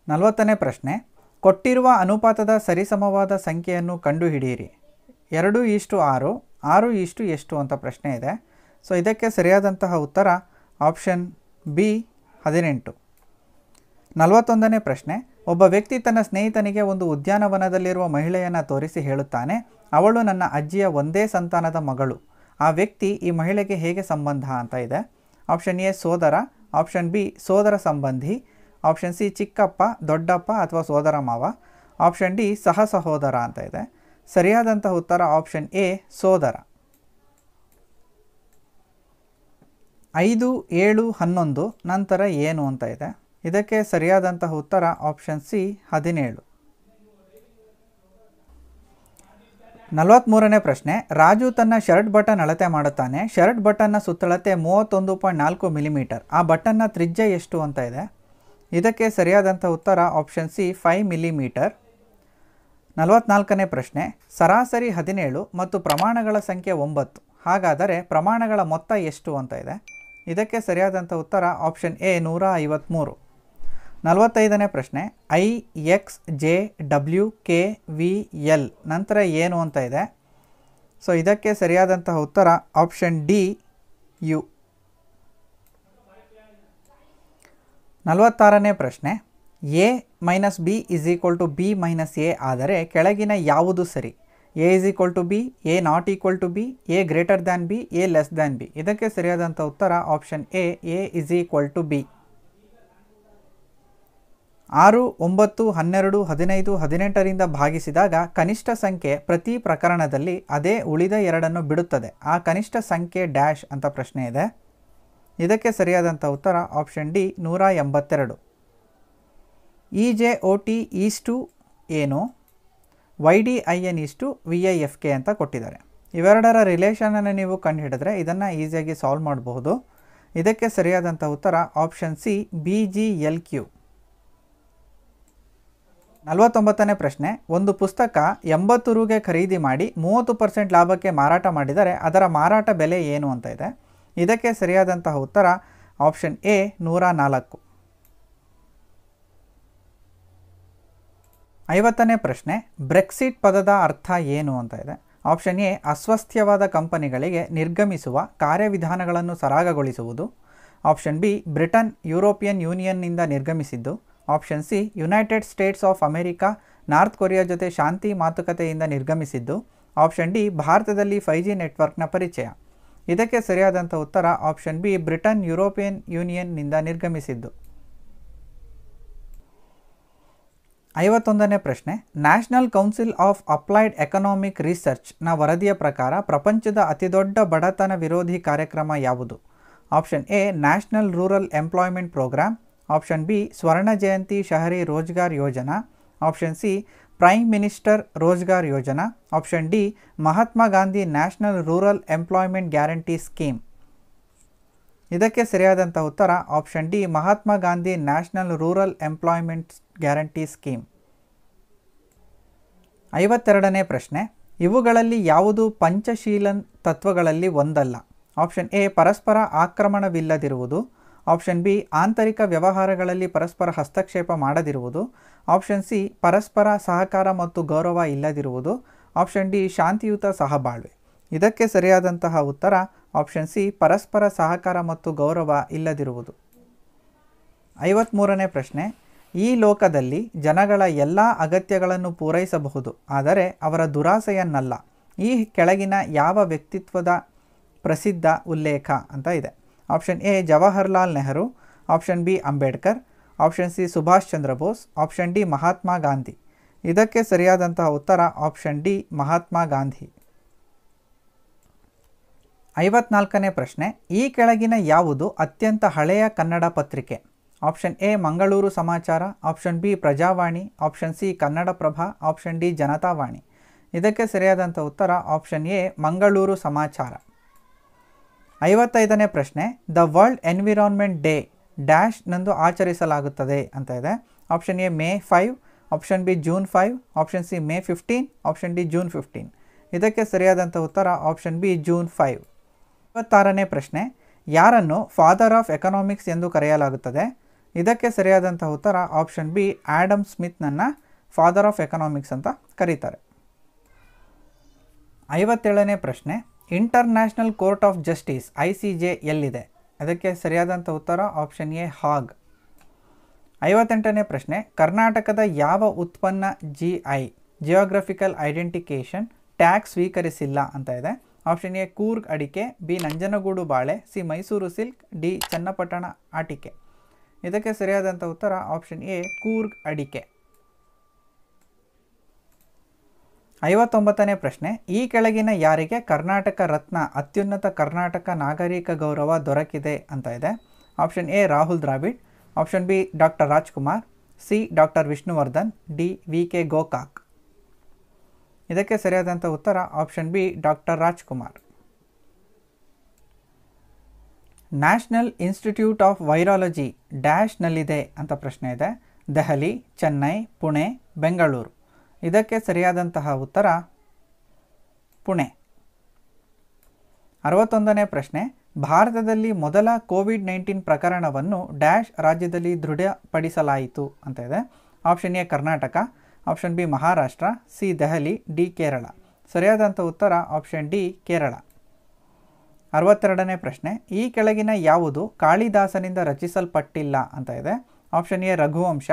40ನೇ ಪ್ರಶ್ನೆ, ಕೊಟ್ಟಿರುವ ಅನುಪಾತದ ಸರಿಸಮವಾದ ಸಂಖ್ಯೆಯನ್ನು ಕಂಡುಹಿಡಿಯಿರಿ. 2:6, 6 ಎಷ್ಟು ಅಂತ ಪ್ರಶ್ನೆ ಇದೆ. ಸೊ ಇದಕ್ಕೆ ಸರಿಯಾದಂತಹ ಉತ್ತರ ಆಪ್ಷನ್ ಬಿ 18. 41ನೇ ಪ್ರಶ್ನೆ, ಒಬ್ಬ ವ್ಯಕ್ತಿ ತನ್ನ ಸ್ನೇಹಿತನಿಗೆ ಒಂದು ಉದ್ಯಾನವನದಲ್ಲಿರುವ ಮಹಿಳೆಯನ್ನು ತೋರಿಸಿ ಹೇಳುತ್ತಾನೆ, ಅವಳು ನನ್ನ ಅಜ್ಜಿಯ ಒಂದೇ ಸಂತಾನದ ಮಗಳು. ಆ ವ್ಯಕ್ತಿ ಈ ಮಹಿಳೆಗೆ ಹೇಗೆ ಸಂಬಂಧ ಅಂತ ಇದೆ. ಆಪ್ಷನ್ ಎ ಸೋದರ, ಆಪ್ಷನ್ ಬಿ ಸೋದರ ಸಂಬಂಧಿ, ಆಪ್ಷನ್ ಸಿ ಚಿಕ್ಕಪ್ಪ, ದೊಡ್ಡಪ್ಪ ಅಥವಾ ಸೋದರ ಮಾವ, ಆಪ್ಷನ್ ಡಿ ಸಹ ಸಹೋದರ ಅಂತ ಇದೆ. ಸರಿಯಾದಂತಹ ಉತ್ತರ ಆಪ್ಷನ್ ಎ ಸೋದರ. 5, 7, 11 ನಂತರ ಏನು ಅಂತ ಇದೆ. ಇದಕ್ಕೆ ಸರಿಯಾದಂತಹ ಉತ್ತರ ಆಪ್ಷನ್ ಸಿ 17. 43ನೇ ಪ್ರಶ್ನೆ, ರಾಜು ತನ್ನ ಶರ್ಟ್ ಬಟನ್ ಅಳತೆ ಮಾಡುತ್ತಾನೆ. ಶರ್ಟ್ ಬಟನ್ನ ಸುತ್ತಳತೆ 31.4 ಮಿಲಿಮೀಟರ್. ಆ ಬಟನ್ನ ತ್ರಿಜ್ಯ ಎಷ್ಟು ಅಂತ ಇದೆ. ಇದಕ್ಕೆ ಸರಿಯಾದಂಥ ಉತ್ತರ ಆಪ್ಷನ್ ಸಿ 5 ಮಿಲಿಮೀಟರ್. 44ನೇ ಪ್ರಶ್ನೆ, ಸರಾಸರಿ 17 ಮತ್ತು ಪ್ರಮಾಣಗಳ ಸಂಖ್ಯೆ 9. ಹಾಗಾದರೆ ಪ್ರಮಾಣಗಳ ಮೊತ್ತ ಎಷ್ಟು ಅಂತ ಇದೆ. ಇದಕ್ಕೆ ಸರಿಯಾದಂಥ ಉತ್ತರ ಆಪ್ಷನ್ ಎ 153. 45ನೇ ಪ್ರಶ್ನೆ, IXJWKVL ನಂತರ ಏನು ಅಂತ ಇದೆ. ಸೊ ಇದಕ್ಕೆ ಸರಿಯಾದಂತಹ ಉತ್ತರ ಆಪ್ಷನ್ ಡಿ ಯು. 46ನೇ ಪ್ರಶ್ನೆ, A minus B is equal to B minus A ಆದರೆ ಕೆಳಗಿನ ಯಾವುದು ಸರಿ? A is equal to B, A not equal to B, A greater than B, A less than B. ಇದಕ್ಕೆ ಸರಿಯಾದಂಥ ಉತ್ತರ option A is equal to B. 6, 9, 12, 15, 18ರಿಂದ ಭಾಗಿಸಿದಾಗ ಕನಿಷ್ಠ ಸಂಖ್ಯೆ ಪ್ರತಿ ಪ್ರಕರಣದಲ್ಲಿ ಅದೇ ಉಳಿದ ಎರಡನ್ನು ಬಿಡುತ್ತದೆ. ಆ ಕನಿಷ್ಠ ಸಂಖ್ಯೆ ಡ್ಯಾಶ್ ಅಂತ ಪ್ರಶ್ನೆ ಇದೆ. ಇದಕ್ಕೆ ಸರಿಯಾದಂಥ ಉತ್ತರ ಆಪ್ಷನ್ ಡಿ 182. EJOT ಈಸ್ಟು ಏನು? YDIN ಈಸ್ಟು VIFK ಅಂತ ಕೊಟ್ಟಿದ್ದಾರೆ. ಇವೆರಡರ ರಿಲೇಷನನ್ನು ನೀವು ಕಂಡುಹಿಡಿದ್ರೆ ಇದನ್ನು ಈಸಿಯಾಗಿ ಸಾಲ್ವ್ ಮಾಡಬಹುದು. ಇದಕ್ಕೆ ಸರಿಯಾದಂಥ ಉತ್ತರ ಆಪ್ಷನ್ ಸಿ BGLQ. 49ನೇ ಪ್ರಶ್ನೆ, ಒಂದು ಪುಸ್ತಕ 80 ರೂಗೆ ಖರೀದಿ ಮಾಡಿ 30% ಲಾಭಕ್ಕೆ ಮಾರಾಟ ಮಾಡಿದರೆ ಅದರ ಮಾರಾಟ ಬೆಲೆ ಏನು ಅಂತ ಇದೆ. ಇದಕ್ಕೆ ಸರಿಯಾದಂತಹ ಉತ್ತರ ಆಪ್ಷನ್ ಎ 104. 50ನೇ ಪ್ರಶ್ನೆ, ಬ್ರೆಕ್ಸಿಟ್ ಪದದ ಅರ್ಥ ಏನು ಅಂತ ಇದೆ. ಆಪ್ಷನ್ ಎ ಅಸ್ವಸ್ಥ್ಯವಾದ ಕಂಪನಿಗಳಿಗೆ ನಿರ್ಗಮಿಸುವ ಕಾರ್ಯವಿಧಾನಗಳನ್ನು ಸರಾಗಗೊಳಿಸುವುದು. ಆಪ್ಷನ್ ಬಿ ಬ್ರಿಟನ್ ಯುರೋಪಿಯನ್ ಯೂನಿಯನ್ನಿಂದ ನಿರ್ಗಮಿಸಿದ್ದು. Option C United States of America North Korea ಜೊತೆ ಶಾಂತಿ ಮಾತುಕತೆಯಿಂದ ನಿರ್ಗಮಿಸಿದ್ದು. ಆಪ್ಷನ್ ಡಿ ಭಾರತದಲ್ಲಿ 5G ನೆಟ್ವರ್ಕ್ನ ಪರಿಚಯ. ಇದಕ್ಕೆ ಸರಿಯಾದಂಥ ಉತ್ತರ ಆಪ್ಷನ್ ಬಿ ಬ್ರಿಟನ್ ಯುರೋಪಿಯನ್ ಯೂನಿಯನ್ನಿಂದ ನಿರ್ಗಮಿಸಿದ್ದು. 51ನೇ ಪ್ರಶ್ನೆ, National Council of Applied Economic ರಿಸರ್ಚ್ನ ವರದಿಯ ಪ್ರಕಾರ ಪ್ರಪಂಚದ ಅತಿದೊಡ್ಡ ಬಡತನ ವಿರೋಧಿ ಕಾರ್ಯಕ್ರಮ ಯಾವುದು? Option A National Rural Employment Programme. Option B Swarna Jayanti Shahari Rozgar Yojana. Option C Prime Minister Rozgar Yojana. Option D Mahatma Gandhi National Rural Employment Guarantee Scheme. ಇದಕ್ಕೆ ಸರಿಯಾದಂಥ ಉತ್ತರ option D Mahatma Gandhi National Rural Employment Guarantee Scheme. 52ನೇ ಪ್ರಶ್ನೆ, ಇವುಗಳಲ್ಲಿ ಯಾವುದು ಪಂಚಶೀಲನ್ ತತ್ವಗಳಲ್ಲಿ ಒಂದಲ್ಲ? ಆಪ್ಷನ್ ಎ ಪರಸ್ಪರ ಆಕ್ರಮಣವಿಲ್ಲದಿರುವುದು. ಆಪ್ಷನ್ ಬಿ ಆಂತರಿಕ ವ್ಯವಹಾರಗಳಲ್ಲಿ ಪರಸ್ಪರ ಹಸ್ತಕ್ಷೇಪ ಮಾಡದಿರುವುದು. ಆಪ್ಷನ್ ಸಿ ಪರಸ್ಪರ ಸಹಕಾರ ಮತ್ತು ಗೌರವ ಇಲ್ಲದಿರುವುದು. ಆಪ್ಷನ್ ಡಿ ಶಾಂತಿಯುತ ಸಹಬಾಳ್ವೆ. ಇದಕ್ಕೆ ಸರಿಯಾದಂತಹ ಉತ್ತರ ಆಪ್ಷನ್ ಸಿ ಪರಸ್ಪರ ಸಹಕಾರ ಮತ್ತು ಗೌರವ ಇಲ್ಲದಿರುವುದು. 53ನೇ ಪ್ರಶ್ನೆ, ಈ ಲೋಕದಲ್ಲಿ ಜನಗಳ ಎಲ್ಲ ಅಗತ್ಯಗಳನ್ನು ಪೂರೈಸಬಹುದು, ಆದರೆ ಅವರ ದುರಾಸೆಯನ್ನಲ್ಲ. ಈ ಕೆಳಗಿನ ಯಾವ ವ್ಯಕ್ತಿತ್ವದ ಪ್ರಸಿದ್ಧ ಉಲ್ಲೇಖ ಅಂತ ಇದೆ. Option A Jawaharlal Nehru. Option B Ambedkar. Option C Subhash Chandra Bose. Option D Mahatma Gandhi. ಇದಕ್ಕೆ ಸರಿಯಾದಂತಹ ಉತ್ತರ ಆಪ್ಷನ್ ಡಿ ಮಹಾತ್ಮ ಗಾಂಧಿ. 54ನೇ ಪ್ರಶ್ನೆ, ಈ ಕೆಳಗಿನ ಯಾವುದು ಅತ್ಯಂತ ಹಳೆಯ ಕನ್ನಡ ಪತ್ರಿಕೆ? Option A Mangaluru Samachar. Option B Prajavani. Option C Kannada Prabha. Option D Janatavani. ಇದಕ್ಕೆ ಸರಿಯಾದಂಥ ಉತ್ತರ ಆಪ್ಷನ್ ಎ ಮಂಗಳೂರು ಸಮಾಚಾರ. 55ನೇ ಪ್ರಶ್ನೆ, the World Environment Day dash ನಂದು ಆಚರಿಸಲಾಗುತ್ತದೆ ಅಂತ ಇದೆ. Option A May 5. Option B June 5. Option C May 15. Option D June 15. ಇದಕ್ಕೆ ಸರಿಯಾದಂಥ ಉತ್ತರ ಆಪ್ಷನ್ ಬಿ ಜೂನ್ 5. 56ನೇ ಪ್ರಶ್ನೆ, ಯಾರನ್ನು ಫಾದರ್ ಆಫ್ ಎಕನಾಮಿಕ್ಸ್ ಎಂದು ಕರೆಯಲಾಗುತ್ತದೆ? ಇದಕ್ಕೆ ಸರಿಯಾದಂಥ ಉತ್ತರ ಆಪ್ಷನ್ ಬಿ ಆಡಮ್ ಸ್ಮಿತ್ನನ್ನು ಫಾದರ್ ಆಫ್ ಎಕನಾಮಿಕ್ಸ್ ಅಂತ ಕರೀತಾರೆ. 57ನೇ ಪ್ರಶ್ನೆ, International Court of Justice ICJ ಎಲ್ಲಿದೆ? ಅದಕ್ಕೆ ಸರಿಯಾದಂಥ ಉತ್ತರ ಆಪ್ಷನ್ ಎ ಹಾಗ್. 58ನೇ ಪ್ರಶ್ನೆ, ಕರ್ನಾಟಕದ ಯಾವ ಉತ್ಪನ್ನ GI ಜಿಯೋಗ್ರಫಿಕಲ್ ಐಡೆಂಟಿಕೇಷನ್ ಟ್ಯಾಗ್ ಸ್ವೀಕರಿಸಿಲ್ಲ ಅಂತ ಇದೆ. ಆಪ್ಷನ್ ಎ ಕೂರ್ಗ್ ಅಡಿಕೆ. ಬಿ ನಂಜನಗೂಡು ಬಾಳೆ. C Mysuru silk. D Channapatna ಆಟಿಕೆ. ಇದಕ್ಕೆ ಸರಿಯಾದಂಥ ಉತ್ತರ ಆಪ್ಷನ್ ಎ ಕೂರ್ಗ್ ಅಡಿಕೆ. 59ನೇ ಪ್ರಶ್ನೆ, ಈ ಕೆಳಗಿನ ಯಾರಿಗೆ ಕರ್ನಾಟಕ ರತ್ನ ಅತ್ಯುನ್ನತ ಕರ್ನಾಟಕ ನಾಗರಿಕ ಗೌರವ ದೊರಕಿದೆ ಅಂತ ಇದೆ. Option A Rahul Dravid. Option B doctor Rajkumar. C doctor Vishnuvardhan. D VK Gokak. ಇದಕ್ಕೆ ಸರಿಯಾದಂಥ ಉತ್ತರ option B doctor Rajkumar. National Institute of Virology ಡ್ಯಾಶ್ನಲ್ಲಿದೆ ಅಂತ ಪ್ರಶ್ನೆ ಇದೆ. ದೆಹಲಿ, ಚೆನ್ನೈ, ಪುಣೆ, ಬೆಂಗಳೂರು. ಇದಕ್ಕೆ ಸರಿಯಾದಂತಹ ಉತ್ತರ ಪುಣೆ. 61ನೇ ಪ್ರಶ್ನೆ, ಭಾರತದಲ್ಲಿ ಮೊದಲ ಕೋವಿಡ್-19 ಪ್ರಕರಣವನ್ನು ಡ್ಯಾಶ್ ರಾಜ್ಯದಲ್ಲಿ ದೃಢಪಡಿಸಲಾಯಿತು ಅಂತ ಇದೆ. Option A Karnataka. Option B Maharashtra. C Delhi. D Kerala. ಸರಿಯಾದಂಥ ಉತ್ತರ ಆಪ್ಷನ್ ಡಿ ಕೇರಳ. 62ನೇ ಪ್ರಶ್ನೆ, ಈ ಕೆಳಗಿನ ಯಾವುದು ಕಾಳಿದಾಸನಿಂದ ರಚಿಸಲ್ಪಟ್ಟಿಲ್ಲ ಅಂತ ಇದೆ. Option A Raghuvamsha,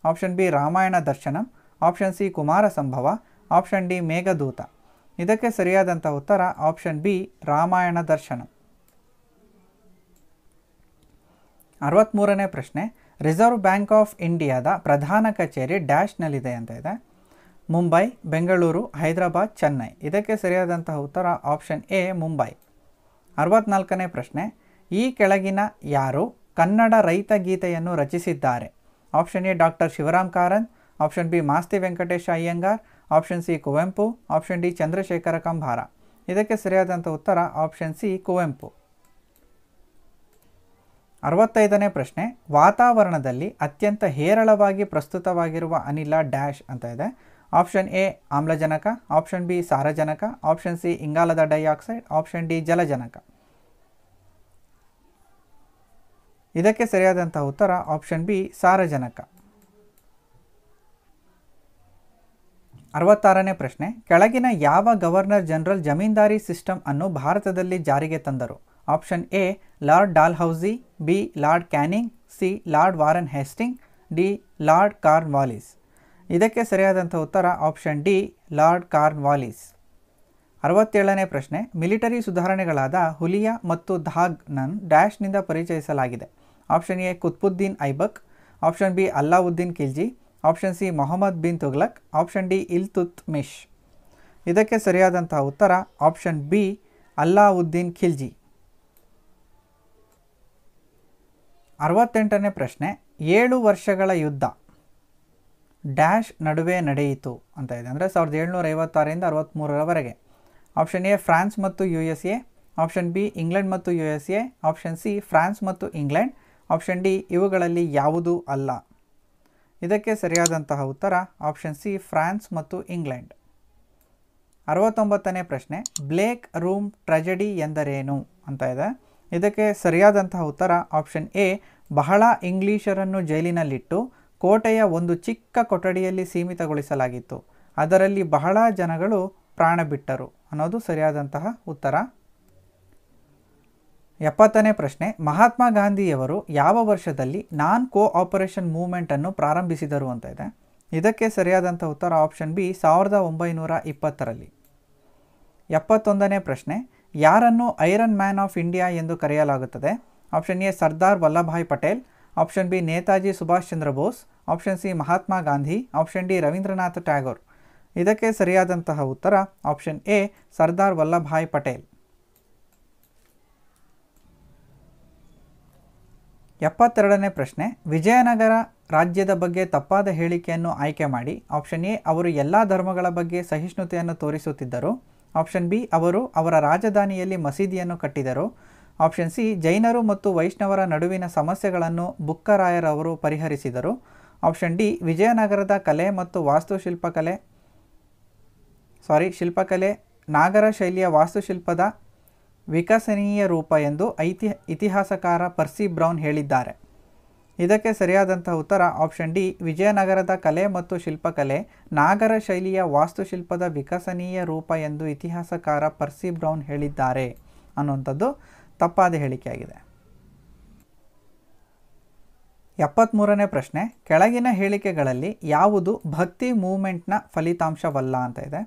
option B Ramayana Darshanam, option C Kumara Sambhava, option D Meghaduta. ಇದಕ್ಕೆ ಸರಿಯಾದಂಥ ಉತ್ತರ ಆಪ್ಷನ್ ಬಿ ರಾಮಾಯಣ ದರ್ಶನಂ. 63ನೇ ಪ್ರಶ್ನೆ, ರಿಸರ್ವ್ ಬ್ಯಾಂಕ್ ಆಫ್ ಇಂಡಿಯಾದ ಪ್ರಧಾನ ಕಚೇರಿ ಡ್ಯಾಶ್ನಲ್ಲಿದೆ ಅಂತ ಇದೆ. ಮುಂಬೈ, ಬೆಂಗಳೂರು, ಹೈದರಾಬಾದ್, ಚೆನ್ನೈ. ಇದಕ್ಕೆ ಸರಿಯಾದಂತಹ ಉತ್ತರ ಆಪ್ಷನ್ ಎ ಮುಂಬೈ. 64ನೇ ಪ್ರಶ್ನೆ, ಈ ಕೆಳಗಿನ ಯಾರು ಕನ್ನಡ ರೈತ ಗೀತೆಯನ್ನು ರಚಿಸಿದ್ದಾರೆ? Option A doctor Shivaram Karanth, option B Masti Venkatesha Iyengar, option C Kuvempu, option D Chandrashekhara Kambara. ಇದಕ್ಕೆ ಸರಿಯಾದಂಥ ಉತ್ತರ ಆಪ್ಷನ್ ಸಿ ಕುವೆಂಪು. 65ನೇ ಪ್ರಶ್ನೆ, ವಾತಾವರಣದಲ್ಲಿ ಅತ್ಯಂತ ಹೇರಳವಾಗಿ ಪ್ರಸ್ತುತವಾಗಿರುವ ಅನಿಲ ಡ್ಯಾಶ್ ಅಂತ ಇದೆ. ಆಪ್ಷನ್ ಎ ಆಮ್ಲಜನಕ, ಆಪ್ಷನ್ ಬಿ ಸಾರಜನಕ, ಆಪ್ಷನ್ ಸಿ ಇಂಗಾಲದ ಡೈಆಕ್ಸೈಡ್, ಆಪ್ಷನ್ ಡಿ ಜಲಜನಕ. ಇದಕ್ಕೆ ಸರಿಯಾದಂಥ ಉತ್ತರ ಆಪ್ಷನ್ ಬಿ ಸಾರಜನಕ. 66ನೇ ಪ್ರಶ್ನೆ, ಕೆಳಗಿನ ಯಾವ ಗವರ್ನರ್ ಜನರಲ್ ಜಮೀನ್ದಾರಿ ಸಿಸ್ಟಮ್ ಅನ್ನು ಭಾರತದಲ್ಲಿ ಜಾರಿಗೆ ತಂದರು? Option A lord Dalhousie, B lord Canning, C lord Warren Hastings, D lord Cornwallis. ಇದಕ್ಕೆ ಸರಿಯಾದಂಥ ಉತ್ತರ ಆಪ್ಷನ್ ಡಿ ಲಾರ್ಡ್ ಕಾರ್ನ್ವಾಲಿಸ್. 67ನೇ ಪ್ರಶ್ನೆ, ಮಿಲಿಟರಿ ಸುಧಾರಣೆಗಳಾದ ಹುಲಿಯಾ ಮತ್ತು ಧಾಗ್ನನ್ನು ಡ್ಯಾಶ್ನಿಂದ ಪರಿಚಯಿಸಲಾಗಿದೆ. Option A Qutbuddin Aibak, option B Alauddin Khilji, option C Mohammad bin Tughlaq, option D Iltutmish. ಇದಕ್ಕೆ ಸರಿಯಾದಂಥ ಉತ್ತರ ಆಪ್ಷನ್ ಬಿ ಅಲ್ಲಾವುದ್ದೀನ್ ಖಿಲ್ಜಿ. 68ನೇ ಪ್ರಶ್ನೆ, 7 ವರ್ಷಗಳ ಯುದ್ಧ ಡ್ಯಾಶ್ ನಡುವೆ ನಡೆಯಿತು ಅಂತ ಇದೆ. ಅಂದರೆ 1756ರಿಂದ 63ರವರೆಗೆ. ಆಪ್ಷನ್ ಎ ಫ್ರಾನ್ಸ್ ಮತ್ತು USA, ಆಪ್ಷನ್ ಬಿ ಇಂಗ್ಲೆಂಡ್ ಮತ್ತು USA, ಆಪ್ಷನ್ ಸಿ ಫ್ರಾನ್ಸ್ ಮತ್ತು ಇಂಗ್ಲೆಂಡ್, ಆಪ್ಷನ್ ಡಿ ಇವುಗಳಲ್ಲಿ ಯಾವುದೂ ಅಲ್ಲ. ಇದಕ್ಕೆ ಸರಿಯಾದಂತಹ ಉತ್ತರ ಆಪ್ಷನ್ ಸಿ ಫ್ರಾನ್ಸ್ ಮತ್ತು ಇಂಗ್ಲೆಂಡ್. 69ನೇ ಪ್ರಶ್ನೆ, ಬ್ಲೇಕ್ ರೂಮ್ ಟ್ರೆಜಡಿ ಎಂದರೇನು ಅಂತ ಇದೆ. ಇದಕ್ಕೆ ಸರಿಯಾದಂತಹ ಉತ್ತರ ಆಪ್ಷನ್ ಎ ಬಹಳ ಇಂಗ್ಲಿಷರನ್ನು ಜೈಲಿನಲ್ಲಿಟ್ಟು ಕೋಟೆಯ ಒಂದು ಚಿಕ್ಕ ಕೊಠಡಿಯಲ್ಲಿ ಸೀಮಿತಗೊಳಿಸಲಾಗಿತ್ತು, ಅದರಲ್ಲಿ ಬಹಳ ಜನಗಳು ಪ್ರಾಣ ಬಿಟ್ಟರು ಅನ್ನೋದು ಸರಿಯಾದಂತಹ ಉತ್ತರ. 70ನೇ ಪ್ರಶ್ನೆ, ಮಹಾತ್ಮ ಗಾಂಧಿಯವರು ಯಾವ ವರ್ಷದಲ್ಲಿ ನಾನ್ ಕೋಆಪರೇಷನ್ ಮೂವ್ಮೆಂಟನ್ನು ಪ್ರಾರಂಭಿಸಿದರು ಅಂತ ಇದೆ. ಇದಕ್ಕೆ ಸರಿಯಾದಂಥ ಉತ್ತರ ಆಪ್ಷನ್ ಬಿ 1920ರಲ್ಲಿ. 71ನೇ ಪ್ರಶ್ನೆ, ಯಾರನ್ನು ಐರನ್ ಮ್ಯಾನ್ ಆಫ್ ಇಂಡಿಯಾ ಎಂದು ಕರೆಯಲಾಗುತ್ತದೆ? Option A Sardar Vallabhbhai Patel, option B Netaji Subhash Chandra Bose, option C Mahatma Gandhi, option D Rabindranath Tagore. ಇದಕ್ಕೆ ಸರಿಯಾದಂತಹ ಉತ್ತರ ಆಪ್ಷನ್ ಎ ಸರ್ದಾರ್ ವಲ್ಲಭಾಯ್ ಪಟೇಲ್. 72ನೇ ಪ್ರಶ್ನೆ, ವಿಜಯನಗರ ರಾಜ್ಯದ ಬಗ್ಗೆ ತಪ್ಪಾದ ಹೇಳಿಕೆಯನ್ನು ಆಯ್ಕೆ ಮಾಡಿ. ಆಪ್ಷನ್ ಎ ಅವರು ಎಲ್ಲ ಧರ್ಮಗಳ ಬಗ್ಗೆ ಸಹಿಷ್ಣುತೆಯನ್ನು ತೋರಿಸುತ್ತಿದ್ದರು, ಆಪ್ಷನ್ ಬಿ ಅವರು ಅವರ ರಾಜಧಾನಿಯಲ್ಲಿ ಮಸೀದಿಯನ್ನು ಕಟ್ಟಿದರು, ಆಪ್ಷನ್ ಸಿ ಜೈನರು ಮತ್ತು ವೈಷ್ಣವರ ನಡುವಿನ ಸಮಸ್ಯೆಗಳನ್ನು ಬುಕ್ಕರಾಯರವರು ಪರಿಹರಿಸಿದರು, ಆಪ್ಷನ್ ಡಿ ವಿಜಯನಗರದ ಕಲೆ ಮತ್ತು ಶಿಲ್ಪಕಲೆ ನಾಗರ ಶೈಲಿಯ ವಾಸ್ತುಶಿಲ್ಪದ ವಿಕಸನೀಯ ರೂಪ ಎಂದು ಇತಿಹಾಸಕಾರ ಪರ್ಸಿ ಬ್ರೌನ್ ಹೇಳಿದ್ದಾರೆ. ಇದಕ್ಕೆ ಸರಿಯಾದಂಥ ಉತ್ತರ ಆಪ್ಷನ್ ಡಿ ವಿಜಯನಗರದ ಕಲೆ ಮತ್ತು ಶಿಲ್ಪಕಲೆ ನಾಗರ ಶೈಲಿಯ ವಾಸ್ತುಶಿಲ್ಪದ ವಿಕಸನೀಯ ರೂಪ ಎಂದು ಇತಿಹಾಸಕಾರ ಪರ್ಸಿ ಬ್ರೌನ್ ಹೇಳಿದ್ದಾರೆ ಅನ್ನುವಂಥದ್ದು ತಪ್ಪಾದ ಹೇಳಿಕೆಯಾಗಿದೆ. 73ನೇ ಪ್ರಶ್ನೆ, ಕೆಳಗಿನ ಹೇಳಿಕೆಗಳಲ್ಲಿ ಯಾವುದು ಭಕ್ತಿ ಮೂವ್ಮೆಂಟ್ನ ಫಲಿತಾಂಶವಲ್ಲ ಅಂತ ಇದೆ.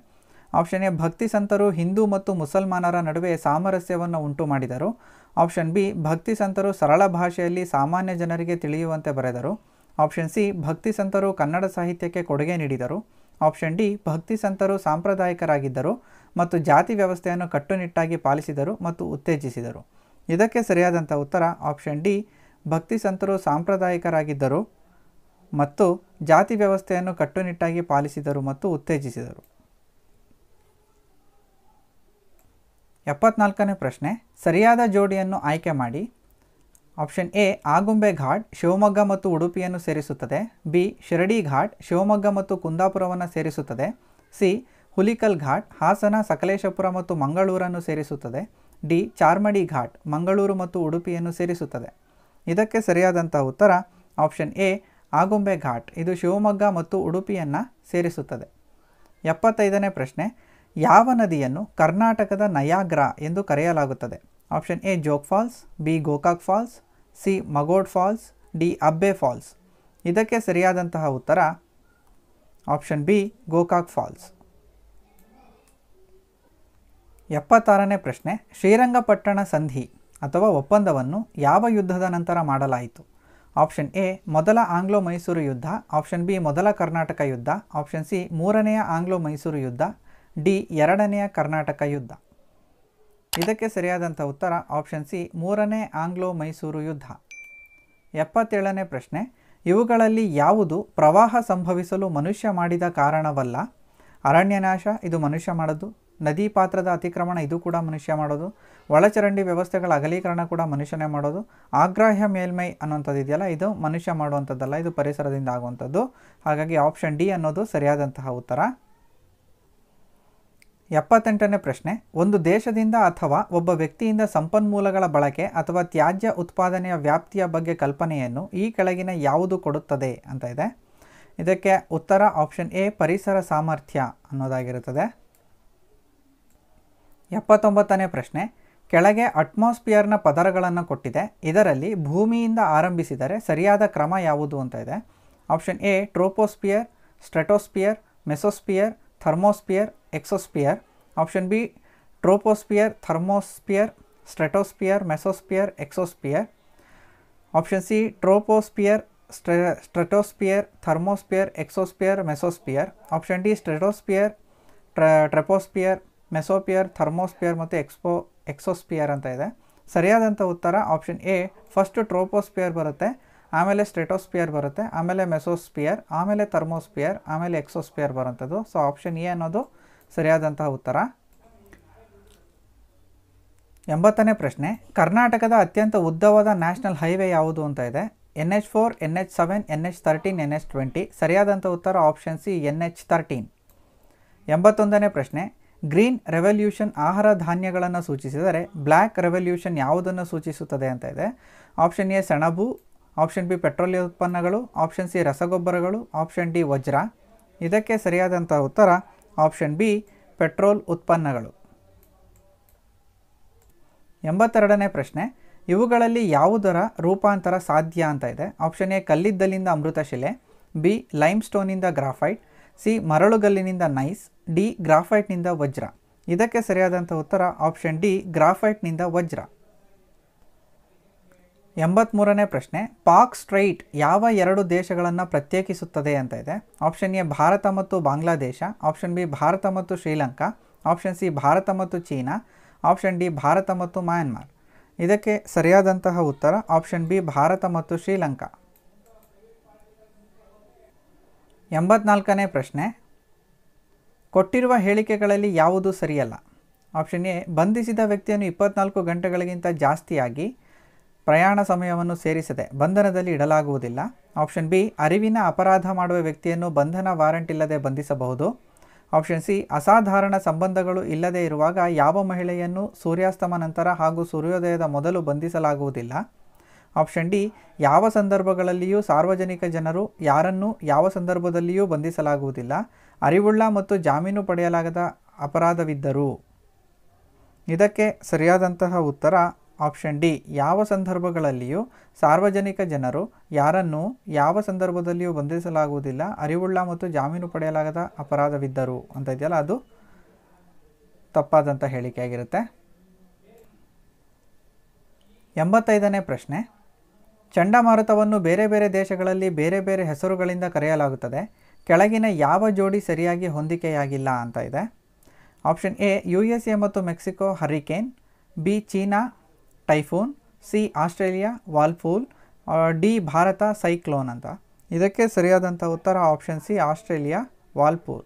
ಆಪ್ಷನ್ ಎ ಭಕ್ತಿ ಸಂತರು ಹಿಂದೂ ಮತ್ತು ಮುಸಲ್ಮಾನರ ನಡುವೆ ಸಾಮರಸ್ಯವನ್ನು ಉಂಟು ಮಾಡಿದರು, ಆಪ್ಷನ್ ಬಿ ಭಕ್ತಿ ಸಂತರು ಸರಳ ಭಾಷೆಯಲ್ಲಿ ಸಾಮಾನ್ಯ ಜನರಿಗೆ ತಿಳಿಯುವಂತೆ ಬರೆದರು, ಆಪ್ಷನ್ ಸಿ ಭಕ್ತಿ ಸಂತರು ಕನ್ನಡ ಸಾಹಿತ್ಯಕ್ಕೆ ಕೊಡುಗೆ ನೀಡಿದರು, ಆಪ್ಷನ್ ಡಿ ಭಕ್ತಿ ಸಂತರು ಸಾಂಪ್ರದಾಯಿಕರಾಗಿದ್ದರು ಮತ್ತು ಜಾತಿ ವ್ಯವಸ್ಥೆಯನ್ನು ಕಟ್ಟುನಿಟ್ಟಾಗಿ ಪಾಲಿಸಿದರು ಮತ್ತು ಉತ್ತೇಜಿಸಿದರು. ಇದಕ್ಕೆ ಸರಿಯಾದಂಥ ಉತ್ತರ ಆಪ್ಷನ್ ಡಿ ಭಕ್ತಿ ಸಂತರು ಸಾಂಪ್ರದಾಯಿಕರಾಗಿದ್ದರು ಮತ್ತು ಜಾತಿ ವ್ಯವಸ್ಥೆಯನ್ನು ಕಟ್ಟುನಿಟ್ಟಾಗಿ ಪಾಲಿಸಿದರು ಮತ್ತು ಉತ್ತೇಜಿಸಿದರು. 74ನೇ ಪ್ರಶ್ನೆ, ಸರಿಯಾದ ಜೋಡಿಯನ್ನು ಆಯ್ಕೆ ಮಾಡಿ. ಆಪ್ಷನ್ ಎ ಆಗುಂಬೆ ಘಾಟ್ ಶಿವಮೊಗ್ಗ ಮತ್ತು ಉಡುಪಿಯನ್ನು ಸೇರಿಸುತ್ತದೆ, ಬಿ ಶಿರಡಿ ಘಾಟ್ ಶಿವಮೊಗ್ಗ ಮತ್ತು ಕುಂದಾಪುರವನ್ನು ಸೇರಿಸುತ್ತದೆ, ಸಿ ಹುಲಿಕಲ್ ಘಾಟ್ ಹಾಸನ ಸಕಲೇಶಪುರ ಮತ್ತು ಮಂಗಳೂರನ್ನು ಸೇರಿಸುತ್ತದೆ, ಡಿ ಚಾರ್ಮಡಿ ಘಾಟ್ ಮಂಗಳೂರು ಮತ್ತು ಉಡುಪಿಯನ್ನು ಸೇರಿಸುತ್ತದೆ. ಇದಕ್ಕೆ ಸರಿಯಾದಂಥ ಉತ್ತರ ಆಪ್ಷನ್ ಎ ಆಗುಂಬೆ ಘಾಟ್, ಇದು ಶಿವಮೊಗ್ಗ ಮತ್ತು ಉಡುಪಿಯನ್ನು ಸೇರಿಸುತ್ತದೆ. 75ನೇ ಪ್ರಶ್ನೆ, ಯಾವ ನದಿಯನ್ನು ಕರ್ನಾಟಕದ ನಯಾಗ್ರಾ ಎಂದು ಕರೆಯಲಾಗುತ್ತದೆ? Option A Jog falls, B Gokak falls, C Magod falls, D Abbe falls. ಇದಕ್ಕೆ ಸರಿಯಾದಂತಹ ಉತ್ತರ ಆಪ್ಷನ್ ಬಿ ಗೋಕಾಕ್ ಫಾಲ್ಸ್. 76ನೇ ಪ್ರಶ್ನೆ, ಶ್ರೀರಂಗಪಟ್ಟಣ ಸಂಧಿ ಅಥವಾ ಒಪ್ಪಂದವನ್ನು ಯಾವ ಯುದ್ಧದ ನಂತರ ಮಾಡಲಾಯಿತು? ಆಪ್ಷನ್ ಎ ಮೊದಲ ಆಂಗ್ಲೋ ಮೈಸೂರು ಯುದ್ಧ, ಆಪ್ಷನ್ ಬಿ ಮೊದಲ ಕರ್ನಾಟಕ ಯುದ್ಧ, ಆಪ್ಷನ್ ಸಿ ಮೂರನೆಯ ಆಂಗ್ಲೋ ಮೈಸೂರು ಯುದ್ಧ, ಡಿ ಎರಡನೆಯ ಕರ್ನಾಟಕ ಯುದ್ಧ. ಇದಕ್ಕೆ ಸರಿಯಾದಂಥ ಉತ್ತರ ಆಪ್ಷನ್ ಸಿ ಮೂರನೇ ಆಂಗ್ಲೋ ಮೈಸೂರು ಯುದ್ಧ. 77ನೇ ಪ್ರಶ್ನೆ, ಇವುಗಳಲ್ಲಿ ಯಾವುದು ಪ್ರವಾಹ ಸಂಭವಿಸಲು ಮನುಷ್ಯ ಮಾಡಿದ ಕಾರಣವಲ್ಲ? ಅರಣ್ಯನಾಶ, ಇದು ಮನುಷ್ಯ ಮಾಡೋದು. ನದಿ ಪಾತ್ರದ ಅತಿಕ್ರಮಣ, ಇದು ಕೂಡ ಮನುಷ್ಯ ಮಾಡೋದು. ಒಳಚರಂಡಿ ವ್ಯವಸ್ಥೆಗಳ ಅಗಲೀಕರಣ ಕೂಡ ಮನುಷ್ಯನೇ ಮಾಡೋದು. ಆಗ್ರಾಹ್ಯ ಮೇಲ್ಮೈ ಅನ್ನೋಂಥದ್ದು ಇದೆಯಲ್ಲ, ಇದು ಮನುಷ್ಯ ಮಾಡುವಂಥದ್ದಲ್ಲ, ಇದು ಪರಿಸರದಿಂದ ಆಗುವಂಥದ್ದು. ಹಾಗಾಗಿ ಆಪ್ಷನ್ ಡಿ ಅನ್ನೋದು ಸರಿಯಾದಂತಹ ಉತ್ತರ. 78ನೇ ಪ್ರಶ್ನೆ, ಒಂದು ದೇಶದಿಂದ ಅಥವಾ ಒಬ್ಬ ವ್ಯಕ್ತಿಯಿಂದ ಸಂಪನ್ಮೂಲಗಳ ಬಳಕೆ ಅಥವಾ ತ್ಯಾಜ್ಯ ಉತ್ಪಾದನೆಯ ವ್ಯಾಪ್ತಿಯ ಬಗ್ಗೆ ಕಲ್ಪನೆಯನ್ನು ಈ ಕೆಳಗಿನ ಯಾವುದು ಕೊಡುತ್ತದೆ ಅಂತ ಇದೆ. ಇದಕ್ಕೆ ಉತ್ತರ ಆಪ್ಷನ್ ಎ ಪರಿಸರ ಸಾಮರ್ಥ್ಯ ಅನ್ನೋದಾಗಿರುತ್ತದೆ. 79ನೇ ಪ್ರಶ್ನೆ, ಕೆಳಗೆ ಅಟ್ಮಾಸ್ಫಿಯರ್ನ ಪದರಗಳನ್ನು ಕೊಟ್ಟಿದೆ, ಇದರಲ್ಲಿ ಭೂಮಿಯಿಂದ ಆರಂಭಿಸಿದರೆ ಸರಿಯಾದ ಕ್ರಮ ಯಾವುದು ಅಂತ ಇದೆ. Option A troposphere, stratosphere, mesosphere, thermosphere, exosphere. Option B troposphere, thermosphere, stratosphere, mesosphere, exosphere. Option C troposphere, stratosphere, thermosphere, exosphere, mesosphere. Option D stratosphere, troposphere, mesosphere, thermosphere ಮತ್ತು ಎಕ್ಸೋಸ್ಪಿಯರ್ ಅಂತ ಇದೆ. ಸರಿಯಾದಂಥ ಉತ್ತರ ಆಪ್ಷನ್ ಎ ಫಸ್ಟ್ ಟ್ರೋಪೋಸ್ಪಿಯರ್ ಬರುತ್ತೆ, ಆಮೇಲೆ ಸ್ಟ್ರೆಟೋಸ್ಪಿಯರ್ ಬರುತ್ತೆ, ಆಮೇಲೆ mesosphere, ಆಮೇಲೆ ಥರ್ಮೋಸ್ಪಿಯರ್, ಆಮೇಲೆ ಎಕ್ಸೋಸ್ಪಿಯರ್ ಬರುವಂಥದ್ದು. ಸೊ ಆಪ್ಷನ್ ಎ ಅನ್ನೋದು ಸರಿಯಾದಂತಹ ಉತ್ತರ. 80ನೇ ಪ್ರಶ್ನೆ, ಕರ್ನಾಟಕದ ಅತ್ಯಂತ ಉದ್ದವಾದ ನ್ಯಾಷನಲ್ ಹೈವೇ ಯಾವುದು ಅಂತ ಇದೆ. NH4, NH7, NH13, NH20. ಸರಿಯಾದಂಥ ಉತ್ತರ ಆಪ್ಷನ್ ಸಿ NH13. 81ನೇ ಪ್ರಶ್ನೆ, ಗ್ರೀನ್ ರೆವಲ್ಯೂಷನ್ ಆಹಾರ ಧಾನ್ಯಗಳನ್ನು ಸೂಚಿಸಿದರೆ ಬ್ಲ್ಯಾಕ್ ರೆವಲ್ಯೂಷನ್ ಯಾವುದನ್ನು ಸೂಚಿಸುತ್ತದೆ ಅಂತ ಇದೆ. ಆಪ್ಷನ್ ಎ ಸೆಣಬು, ಆಪ್ಷನ್ ಬಿ ಪೆಟ್ರೋಲಿಯಂ ಉತ್ಪನ್ನಗಳು, ಆಪ್ಷನ್ ಸಿ ರಸಗೊಬ್ಬರಗಳು, ಆಪ್ಷನ್ ಡಿ ವಜ್ರ. ಇದಕ್ಕೆ ಸರಿಯಾದಂಥ ಉತ್ತರ ಆಪ್ಷನ್ ಬಿ ಪೆಟ್ರೋಲ್ ಉತ್ಪನ್ನಗಳು. 82ನೇ ಪ್ರಶ್ನೆ, ಇವುಗಳಲ್ಲಿ ಯಾವುದರ ರೂಪಾಂತರ ಸಾಧ್ಯ ಅಂತ ಇದೆ. ಆಪ್ಷನ್ ಎ ಕಲ್ಲಿದ್ದಲಿಂದ ಅಮೃತಶಿಲೆ, ಬಿ ಲೈಮ್ಸ್ಟೋನಿಂದ ಗ್ರಾಫೈಟ್, ಸಿ ಮರಳುಗಲ್ಲಿನಿಂದ ನೈಸ್, ಡಿ ಗ್ರಾಫೈಟ್ನಿಂದ ವಜ್ರ. ಇದಕ್ಕೆ ಸರಿಯಾದಂಥ ಉತ್ತರ ಆಪ್ಷನ್ ಡಿ ಗ್ರಾಫೈಟ್ನಿಂದ ವಜ್ರ. 83ನೇ ಪ್ರಶ್ನೆ, ಪಾಕ್ ಸ್ಟ್ರೈಟ್ ಯಾವ ಎರಡು ದೇಶಗಳನ್ನು ಪ್ರತ್ಯೇಕಿಸುತ್ತದೆ ಅಂತ ಇದೆ. ಆಪ್ಷನ್ ಎ ಭಾರತ ಮತ್ತು ಬಾಂಗ್ಲಾದೇಶ, ಆಪ್ಷನ್ ಬಿ ಭಾರತ ಮತ್ತು ಶ್ರೀಲಂಕಾ, ಆಪ್ಷನ್ ಸಿ ಭಾರತ ಮತ್ತು ಚೀನಾ, ಆಪ್ಷನ್ ಡಿ ಭಾರತ ಮತ್ತು ಮ್ಯಾನ್ಮಾರ್. ಇದಕ್ಕೆ ಸರಿಯಾದಂತಹ ಉತ್ತರ ಆಪ್ಷನ್ ಬಿ ಭಾರತ ಮತ್ತು ಶ್ರೀಲಂಕಾ. 84ನೇ ಪ್ರಶ್ನೆ, ಕೊಟ್ಟಿರುವ ಹೇಳಿಕೆಗಳಲ್ಲಿ ಯಾವುದು ಸರಿಯಲ್ಲ. ಆಪ್ಷನ್ ಎ ಬಂಧಿಸಿದ ವ್ಯಕ್ತಿಯನ್ನು 24 ಗಂಟೆಗಳಿಗಿಂತ ಜಾಸ್ತಿಯಾಗಿ ಪ್ರಯಾಣ ಸಮಯವನ್ನು ಸೇರಿಸದೆ ಬಂಧನದಲ್ಲಿ ಇಡಲಾಗುವುದಿಲ್ಲ. ಆಪ್ಷನ್ ಬಿ ಅರಿವಿನ ಅಪರಾಧ ಮಾಡುವ ವ್ಯಕ್ತಿಯನ್ನು ಬಂಧನ ವಾರೆಂಟ್ ಇಲ್ಲದೆ ಬಂಧಿಸಬಹುದು. ಆಪ್ಷನ್ ಸಿ ಅಸಾಧಾರಣ ಸಂಬಂಧಗಳು ಇಲ್ಲದೆ ಇರುವಾಗ ಯಾವ ಮಹಿಳೆಯನ್ನು ಸೂರ್ಯಾಸ್ತಮ ನಂತರ ಹಾಗೂ ಸೂರ್ಯೋದಯದ ಮೊದಲು ಬಂಧಿಸಲಾಗುವುದಿಲ್ಲ. ಆಪ್ಷನ್ ಡಿ ಯಾವ ಸಂದರ್ಭಗಳಲ್ಲಿಯೂ ಸಾರ್ವಜನಿಕ ಜನರು ಯಾರನ್ನೂ ಯಾವ ಸಂದರ್ಭದಲ್ಲಿಯೂ ಬಂಧಿಸಲಾಗುವುದಿಲ್ಲ, ಅರಿವುಳ್ಳ ಮತ್ತು ಜಾಮೀನು ಪಡೆಯಲಾಗದ ಅಪರಾಧವಿದ್ದರೂ. ಇದಕ್ಕೆ ಸರಿಯಾದಂತಹ ಉತ್ತರ ಆಪ್ಷನ್ ಡಿ ಯಾವ ಸಂದರ್ಭಗಳಲ್ಲಿಯೂ ಸಾರ್ವಜನಿಕ ಜನರು ಯಾರನ್ನೂ ಯಾವ ಸಂದರ್ಭದಲ್ಲಿಯೂ ಬಂಧಿಸಲಾಗುವುದಿಲ್ಲ, ಅರಿವುಳ್ಳ ಮತ್ತು ಜಾಮೀನು ಪಡೆಯಲಾಗದ ಅಪರಾಧವಿದ್ದರು ಅಂತ ಇದೆಯಲ್ಲ, ಅದು ತಪ್ಪಾದಂಥ ಹೇಳಿಕೆಯಾಗಿರುತ್ತೆ. 85ನೇ ಪ್ರಶ್ನೆ, ಚಂಡಮಾರುತವನ್ನು ಬೇರೆ ಬೇರೆ ದೇಶಗಳಲ್ಲಿ ಬೇರೆ ಬೇರೆ ಹೆಸರುಗಳಿಂದ ಕರೆಯಲಾಗುತ್ತದೆ. ಕೆಳಗಿನ ಯಾವ ಜೋಡಿ ಸರಿಯಾಗಿ ಹೊಂದಿಕೆಯಾಗಿಲ್ಲ ಅಂತ ಇದೆ. ಆಪ್ಷನ್ ಎ USA ಮತ್ತು Mexico hurricane, B China typhoon, C Australia whirlpool, D Bharat cyclone ಅಂತ. ಇದಕ್ಕೆ ಸರಿಯಾದಂಥ ಉತ್ತರ ಆಪ್ಷನ್ ಸಿ ಆಸ್ಟ್ರೇಲಿಯಾ ವಾಲ್ಪೂಲ್.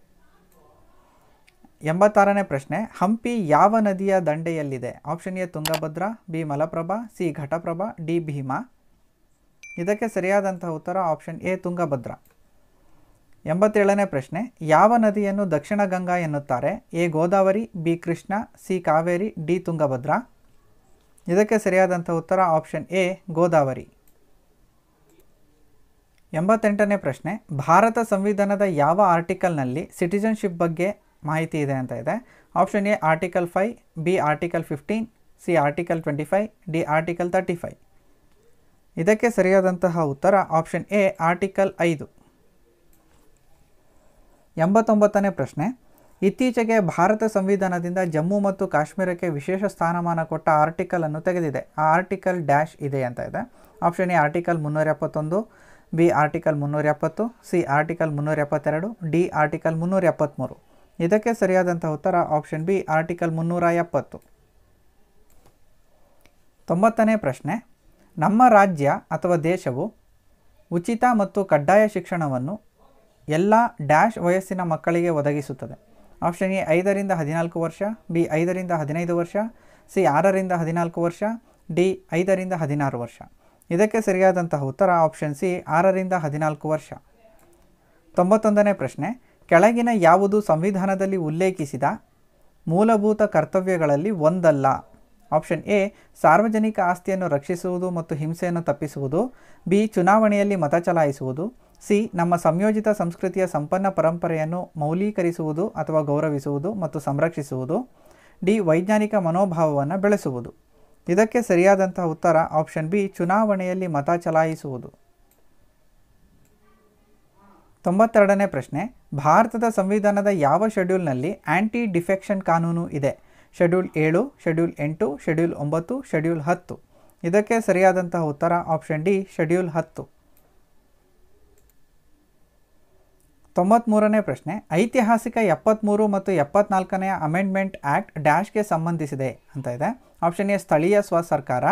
86ನೇ ಪ್ರಶ್ನೆ, ಹಂಪಿ ಯಾವ ನದಿಯ ದಂಡೆಯಲ್ಲಿದೆ. Option A Tungabhadra, B Malaprabha, C Ghataprabha, D Bhima. ಇದಕ್ಕೆ ಸರಿಯಾದಂಥ ಉತ್ತರ ಆಪ್ಷನ್ ಎ ತುಂಗಭದ್ರಾ. 87ನೇ ಪ್ರಶ್ನೆ, ಯಾವ ನದಿಯನ್ನು ದಕ್ಷಿಣ ಗಂಗಾ ಎನ್ನುತ್ತಾರೆ. A Godavari, B Krishna, C Kaveri, D Tungabhadra. ಇದಕ್ಕೆ ಸರಿಯಾದಂಥ ಉತ್ತರ ಆಪ್ಷನ್ ಎ ಗೋದಾವರಿ. 88ನೇ ಪ್ರಶ್ನೆ, ಭಾರತ ಸಂವಿಧಾನದ ಯಾವ ಆರ್ಟಿಕಲ್ನಲ್ಲಿ ಸಿಟಿಜನ್ಶಿಪ್ ಬಗ್ಗೆ ಮಾಹಿತಿ ಇದೆ ಅಂತ ಇದೆ. Option A article 5, B article 15, C article 25, D article 35. ಇದಕ್ಕೆ ಸರಿಯಾದಂತಹ ಉತ್ತರ ಆಪ್ಷನ್ ಎ ಆರ್ಟಿಕಲ್ 5. 89ನೇ ಪ್ರಶ್ನೆ, ಇತ್ತೀಚೆಗೆ ಭಾರತ ಸಂವಿಧಾನದಿಂದ ಜಮ್ಮು ಮತ್ತು ಕಾಶ್ಮೀರಕ್ಕೆ ವಿಶೇಷ ಸ್ಥಾನಮಾನ ಕೊಟ್ಟ ಆರ್ಟಿಕಲ್ ಅನ್ನು ತೆಗೆದಿದೆ. ಆ ಆರ್ಟಿಕಲ್ ಡ್ಯಾಶ್ ಇದೆ ಅಂತ ಇದೆ. Option A article 371, B article 370, C article 372, D article 373. ಇದಕ್ಕೆ ಸರಿಯಾದಂಥ ಉತ್ತರ ಆಪ್ಷನ್ ಬಿ ಆರ್ಟಿಕಲ್ 370. 90ನೇ ಪ್ರಶ್ನೆ, ನಮ್ಮ ರಾಜ್ಯ ಅಥವಾ ದೇಶವು ಉಚಿತ ಮತ್ತು ಕಡ್ಡಾಯ ಶಿಕ್ಷಣವನ್ನು ಎಲ್ಲ ಡ್ಯಾಶ್ ವಯಸ್ಸಿನ ಮಕ್ಕಳಿಗೆ ಒದಗಿಸುತ್ತದೆ. ಆಪ್ಷನ್ ಎ 5ರಿಂದ 14 ವರ್ಷ, ಬಿ 5ರಿಂದ 15 ವರ್ಷ, ಸಿ 6ರಿಂದ 14 ವರ್ಷ, ಡಿ 5ರಿಂದ 16 ವರ್ಷ. ಇದಕ್ಕೆ ಸರಿಯಾದಂತಹ ಉತ್ತರ ಆಪ್ಷನ್ ಸಿ 6ರಿಂದ 14 ವರ್ಷ. 91ನೇ ಪ್ರಶ್ನೆ, ಕೆಳಗಿನ ಯಾವುದು ಸಂವಿಧಾನದಲ್ಲಿ ಉಲ್ಲೇಖಿಸಿದ ಮೂಲಭೂತ ಕರ್ತವ್ಯಗಳಲ್ಲಿ ಒಂದಲ್ಲ? ಆಪ್ಷನ್ ಎ ಸಾರ್ವಜನಿಕ ಆಸ್ತಿಯನ್ನು ರಕ್ಷಿಸುವುದು ಮತ್ತು ಹಿಂಸೆಯನ್ನು ತಪ್ಪಿಸುವುದು, ಬಿ ಚುನಾವಣೆಯಲ್ಲಿ ಮತ ಚಲಾಯಿಸುವುದು, ಸಿ ನಮ್ಮ ಸಂಯೋಜಿತ ಸಂಸ್ಕೃತಿಯ ಸಂಪನ್ನ ಪರಂಪರೆಯನ್ನು ಮೌಲ್ಯೀಕರಿಸುವುದು ಅಥವಾ ಗೌರವಿಸುವುದು ಮತ್ತು ಸಂರಕ್ಷಿಸುವುದು, ಡಿ ವೈಜ್ಞಾನಿಕ ಮನೋಭಾವವನ್ನು ಬೆಳೆಸುವುದು. ಇದಕ್ಕೆ ಸರಿಯಾದಂತಹ ಉತ್ತರ ಆಪ್ಷನ್ ಬಿ ಚುನಾವಣೆಯಲ್ಲಿ ಮತ ಚಲಾಯಿಸುವುದು. 92ನೇ ಪ್ರಶ್ನೆ, ಭಾರತದ ಸಂವಿಧಾನದ ಯಾವ ಶೆಡ್ಯೂಲ್ನಲ್ಲಿ ಆಂಟಿ ಡಿಫೆಕ್ಷನ್ ಕಾನೂನು ಇದೆ? Schedule 7, schedule 8, schedule 9, schedule 10. ಇದಕ್ಕೆ ಸರಿಯಾದಂತಹ ಉತ್ತರ ಆಪ್ಷನ್ ಡಿ ಶೆಡ್ಯೂಲ್ 10. 93ನೇ ಪ್ರಶ್ನೆ, ಐತಿಹಾಸಿಕ 73 ಮತ್ತು 74ನೇ ಅಮೆಂಡ್ಮೆಂಟ್ ಆ್ಯಕ್ಟ್ ಡ್ಯಾಶ್ಗೆ ಸಂಬಂಧಿಸಿದೆ ಅಂತ ಇದೆ. ಆಪ್ಷನ್ ಎ ಸ್ಥಳೀಯ ಸ್ವಸರ್ಕಾರ,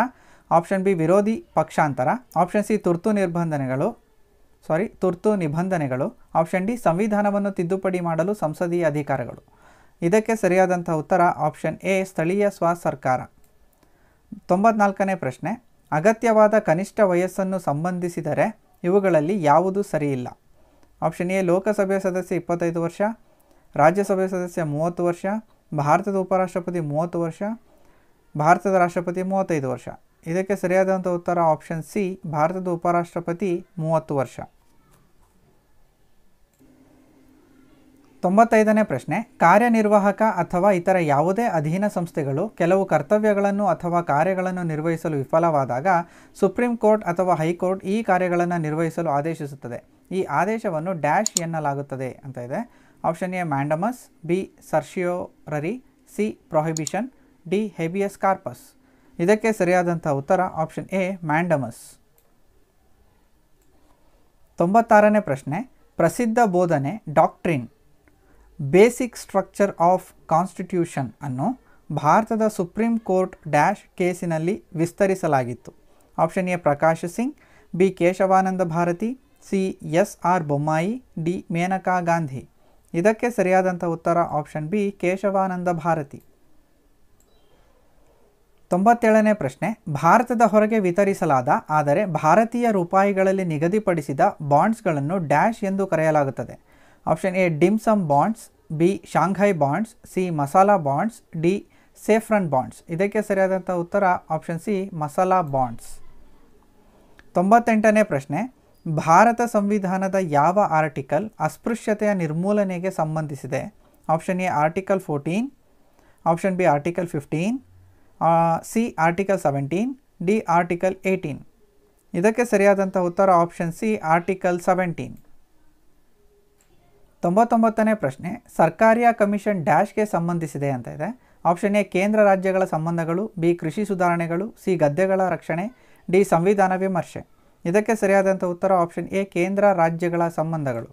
ಆಪ್ಷನ್ ಬಿ ವಿರೋಧಿ ಪಕ್ಷಾಂತರ, ಆಪ್ಷನ್ ಸಿ ತುರ್ತು ನಿಬಂಧನೆಗಳು, ಆಪ್ಷನ್ ಡಿ ಸಂವಿಧಾನವನ್ನು ತಿದ್ದುಪಡಿ ಮಾಡಲು ಸಂಸದೀಯ ಅಧಿಕಾರಗಳು. ಇದಕ್ಕೆ ಸರಿಯಾದಂಥ ಉತ್ತರ ಆಪ್ಷನ್ ಎ ಸ್ಥಳೀಯ ಸ್ವಸರ್ಕಾರ. 94ನೇ ಪ್ರಶ್ನೆ, ಅಗತ್ಯವಾದ ಕನಿಷ್ಠ ವಯಸ್ಸನ್ನು ಸಂಬಂಧಿಸಿದರೆ ಇವುಗಳಲ್ಲಿ ಯಾವುದು ಸರಿಯಿಲ್ಲ? ಆಪ್ಷನ್ ಎ ಲೋಕಸಭೆ ಸದಸ್ಯ 25 ವರ್ಷ, ರಾಜ್ಯಸಭೆ ಸದಸ್ಯ 30 ವರ್ಷ, ಭಾರತದ ಉಪರಾಷ್ಟ್ರಪತಿ 30 ವರ್ಷ, ಭಾರತದ ರಾಷ್ಟ್ರಪತಿ 35 ವರ್ಷ. ಇದಕ್ಕೆ ಸರಿಯಾದಂಥ ಉತ್ತರ ಆಪ್ಷನ್ ಸಿ ಭಾರತದ ಉಪರಾಷ್ಟ್ರಪತಿ 30 ವರ್ಷ. 95ನೇ ಪ್ರಶ್ನೆ, ಕಾರ್ಯನಿರ್ವಾಹಕ ಅಥವಾ ಇತರ ಯಾವುದೇ ಅಧೀನ ಸಂಸ್ಥೆಗಳು ಕೆಲವು ಕರ್ತವ್ಯಗಳನ್ನು ಅಥವಾ ಕಾರ್ಯಗಳನ್ನು ನಿರ್ವಹಿಸಲು ವಿಫಲವಾದಾಗ ಸುಪ್ರೀಂ ಕೋರ್ಟ್ ಅಥವಾ ಹೈಕೋರ್ಟ್ ಈ ಕಾರ್ಯಗಳನ್ನು ನಿರ್ವಹಿಸಲು ಆದೇಶಿಸುತ್ತದೆ. ಈ ಆದೇಶವನ್ನು ಡ್ಯಾಶ್ ಎನ್ನಲಾಗುತ್ತದೆ ಅಂತ ಇದೆ. Option A mandamus, B certiorari, C prohibition, D habeas corpus. ಇದಕ್ಕೆ ಸರಿಯಾದಂಥ ಉತ್ತರ ಆಪ್ಷನ್ ಎ ಮ್ಯಾಂಡಮಸ್. 96ನೇ ಪ್ರಶ್ನೆ, ಪ್ರಸಿದ್ಧ ಬೋಧನೆ doctrine basic structure of constitution ಅನ್ನು ಭಾರತದ ಸುಪ್ರೀಂ ಕೋರ್ಟ್ ಡ್ಯಾಶ್ ಕೇಸಿನಲ್ಲಿ ವಿಸ್ತರಿಸಲಾಗಿತ್ತು. Option A Prakash Singh, B Kesavananda Bharati, C S R. Bommai, D Maneka Gandhi. ಇದಕ್ಕೆ ಸರಿಯಾದಂಥ ಉತ್ತರ ಆಪ್ಷನ್ ಬಿ ಕೇಶವಾನಂದ ಭಾರತಿ. 97ನೇ ಪ್ರಶ್ನೆ, ಭಾರತದ ಹೊರಗೆ ವಿತರಿಸಲಾದ ಆದರೆ ಭಾರತೀಯ ರೂಪಾಯಿಗಳಲ್ಲಿ ನಿಗದಿಪಡಿಸಿದ ಬಾಂಡ್ಸ್ಗಳನ್ನು ಡ್ಯಾಶ್ ಎಂದು ಕರೆಯಲಾಗುತ್ತದೆ. Option A dim sum bonds, B Shanghai bonds, C masala bonds, D saffron bonds. ಇದಕ್ಕೆ ಸರಿಯಾದಂಥ ಉತ್ತರ ಆಪ್ಷನ್ ಸಿ ಮಸಾಲಾ ಬಾಂಡ್ಸ್. 98ನೇ ಪ್ರಶ್ನೆ, ಭಾರತ ಸಂವಿಧಾನದ ಯಾವ ಆರ್ಟಿಕಲ್ ಅಸ್ಪೃಶ್ಯತೆಯ ನಿರ್ಮೂಲನೆಗೆ ಸಂಬಂಧಿಸಿದೆ? Option A article 14, option B article 15, C article 17, D article 18. ಇದಕ್ಕೆ ಸರಿಯಾದಂಥ ಉತ್ತರ ಆಪ್ಷನ್ ಸಿ ಆರ್ಟಿಕಲ್ 17. 99ನೇ ಪ್ರಶ್ನೆ, ಸರ್ಕಾರಿಯ ಕಮಿಷನ್ ಡ್ಯಾಶ್ಗೆ ಸಂಬಂಧಿಸಿದೆ ಅಂತ ಇದೆ. ಆಪ್ಷನ್ ಎ ಕೇಂದ್ರ ರಾಜ್ಯಗಳ ಸಂಬಂಧಗಳು, ಬಿ ಕೃಷಿ ಸುಧಾರಣೆಗಳು, ಸಿ ಗದ್ದೆಗಳ ರಕ್ಷಣೆ, ಡಿ ಸಂವಿಧಾನ ವಿಮರ್ಶೆ. ಇದಕ್ಕೆ ಸರಿಯಾದಂಥ ಉತ್ತರ ಆಪ್ಷನ್ ಎ ಕೇಂದ್ರ ರಾಜ್ಯಗಳ ಸಂಬಂಧಗಳು.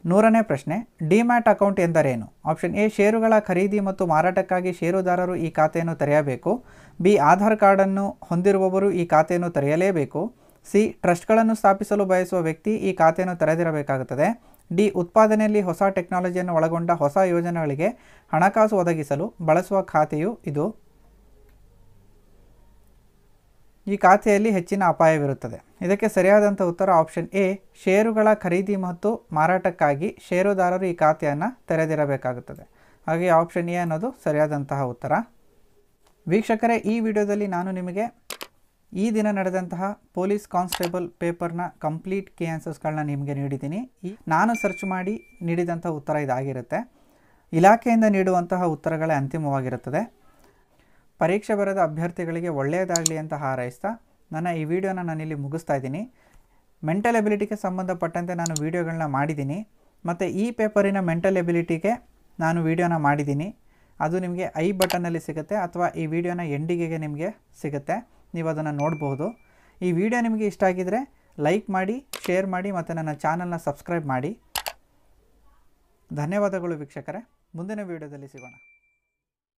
100ನೇ ಪ್ರಶ್ನೆ, ಡಿಮ್ಯಾಟ್ ಅಕೌಂಟ್ ಎಂದರೇನು? ಆಪ್ಷನ್ ಎ ಷೇರುಗಳ ಖರೀದಿ ಮತ್ತು ಮಾರಾಟಕ್ಕಾಗಿ ಷೇರುದಾರರು ಈ ಖಾತೆಯನ್ನು ತೆರೆಯಬೇಕು, ಬಿ ಆಧಾರ್ ಕಾರ್ಡನ್ನು ಹೊಂದಿರುವವರು ಈ ಖಾತೆಯನ್ನು ತೆರೆಯಲೇಬೇಕು, ಸಿ ಟ್ರಸ್ಟ್ಗಳನ್ನು ಸ್ಥಾಪಿಸಲು ಬಯಸುವ ವ್ಯಕ್ತಿ ಈ ಖಾತೆಯನ್ನು ತೆರೆದಿರಬೇಕಾಗುತ್ತದೆ, ಡಿ ಉತ್ಪಾದನೆಯಲ್ಲಿ ಹೊಸ ಟೆಕ್ನಾಲಜಿಯನ್ನು ಒಳಗೊಂಡ ಹೊಸ ಯೋಜನೆಗಳಿಗೆ ಹಣಕಾಸು ಒದಗಿಸಲು ಬಳಸುವ ಖಾತೆಯು ಇದು. ಈ ಖಾತೆಯಲ್ಲಿ ಹೆಚ್ಚಿನ ಅಪಾಯವಿರುತ್ತದೆ. ಇದಕ್ಕೆ ಸರಿಯಾದಂಥ ಉತ್ತರ ಆಪ್ಷನ್ ಎ ಷೇರುಗಳ ಖರೀದಿ ಮತ್ತು ಮಾರಾಟಕ್ಕಾಗಿ ಷೇರುದಾರರು ಈ ಖಾತೆಯನ್ನು ತೆರೆದಿರಬೇಕಾಗುತ್ತದೆ. ಹಾಗೆ ಆಪ್ಷನ್ ಎ ಅನ್ನೋದು ಸರಿಯಾದಂತಹ ಉತ್ತರ. ವೀಕ್ಷಕರೇ, ಈ ವಿಡಿಯೋದಲ್ಲಿ ನಾನು ನಿಮಗೆ ಈ ದಿನ ನಡೆದಂತಹ ಪೊಲೀಸ್ ಕಾನ್ಸ್ಟೇಬಲ್ ಪೇಪರ್ನ ಕಂಪ್ಲೀಟ್ ಕೀ ಆನ್ಸರ್ಸ್ಗಳನ್ನ ನಿಮಗೆ ನೀಡಿದ್ದೀನಿ. ನಾನು ಸರ್ಚ್ ಮಾಡಿ ನೀಡಿದಂಥ ಉತ್ತರ ಇದಾಗಿರುತ್ತೆ. ಇಲಾಖೆಯಿಂದ ನೀಡುವಂತಹ ಉತ್ತರಗಳೇ ಅಂತಿಮವಾಗಿರುತ್ತದೆ. ಪರೀಕ್ಷೆ ಬರೆದ ಅಭ್ಯರ್ಥಿಗಳಿಗೆ ಒಳ್ಳೆಯದಾಗಲಿ ಅಂತ ಹಾರೈಸ್ತಾ ನನ್ನ ಈ ವಿಡಿಯೋನ ನಾನಿಲ್ಲಿ ಮುಗಿಸ್ತಾ ಇದ್ದೀನಿ. ಮೆಂಟಲ್ ಎಬಿಲಿಟಿಗೆ ಸಂಬಂಧಪಟ್ಟಂತೆ ನಾನು ವಿಡಿಯೋಗಳನ್ನ ಮಾಡಿದ್ದೀನಿ ಮತ್ತು ಈ ಪೇಪರಿನ ಮೆಂಟಲ್ ಎಬಿಲಿಟಿಗೆ ನಾನು ವಿಡಿಯೋನ ಮಾಡಿದ್ದೀನಿ. ಅದು ನಿಮಗೆ ಐ ಬಟನ್ನಲ್ಲಿ ಸಿಗುತ್ತೆ ಅಥವಾ ಈ ವಿಡಿಯೋನ ಎಂಡಿಗೆ ನಿಮಗೆ ಸಿಗುತ್ತೆ, ನೀವು ಅದನ್ನು ನೋಡಬಹುದು. ಈ ವಿಡಿಯೋ ನಿಮಗೆ ಇಷ್ಟ ಆಗಿದರೆ ಲೈಕ್ ಮಾಡಿ, ಶೇರ್ ಮಾಡಿ ಮತ್ತು ನನ್ನ ಚಾನಲ್ನ ಸಬ್ಸ್ಕ್ರೈಬ್ ಮಾಡಿ. ಧನ್ಯವಾದಗಳು ವೀಕ್ಷಕರೇ. ಮುಂದಿನ ವಿಡಿಯೋದಲ್ಲಿ ಸಿಗೋಣ.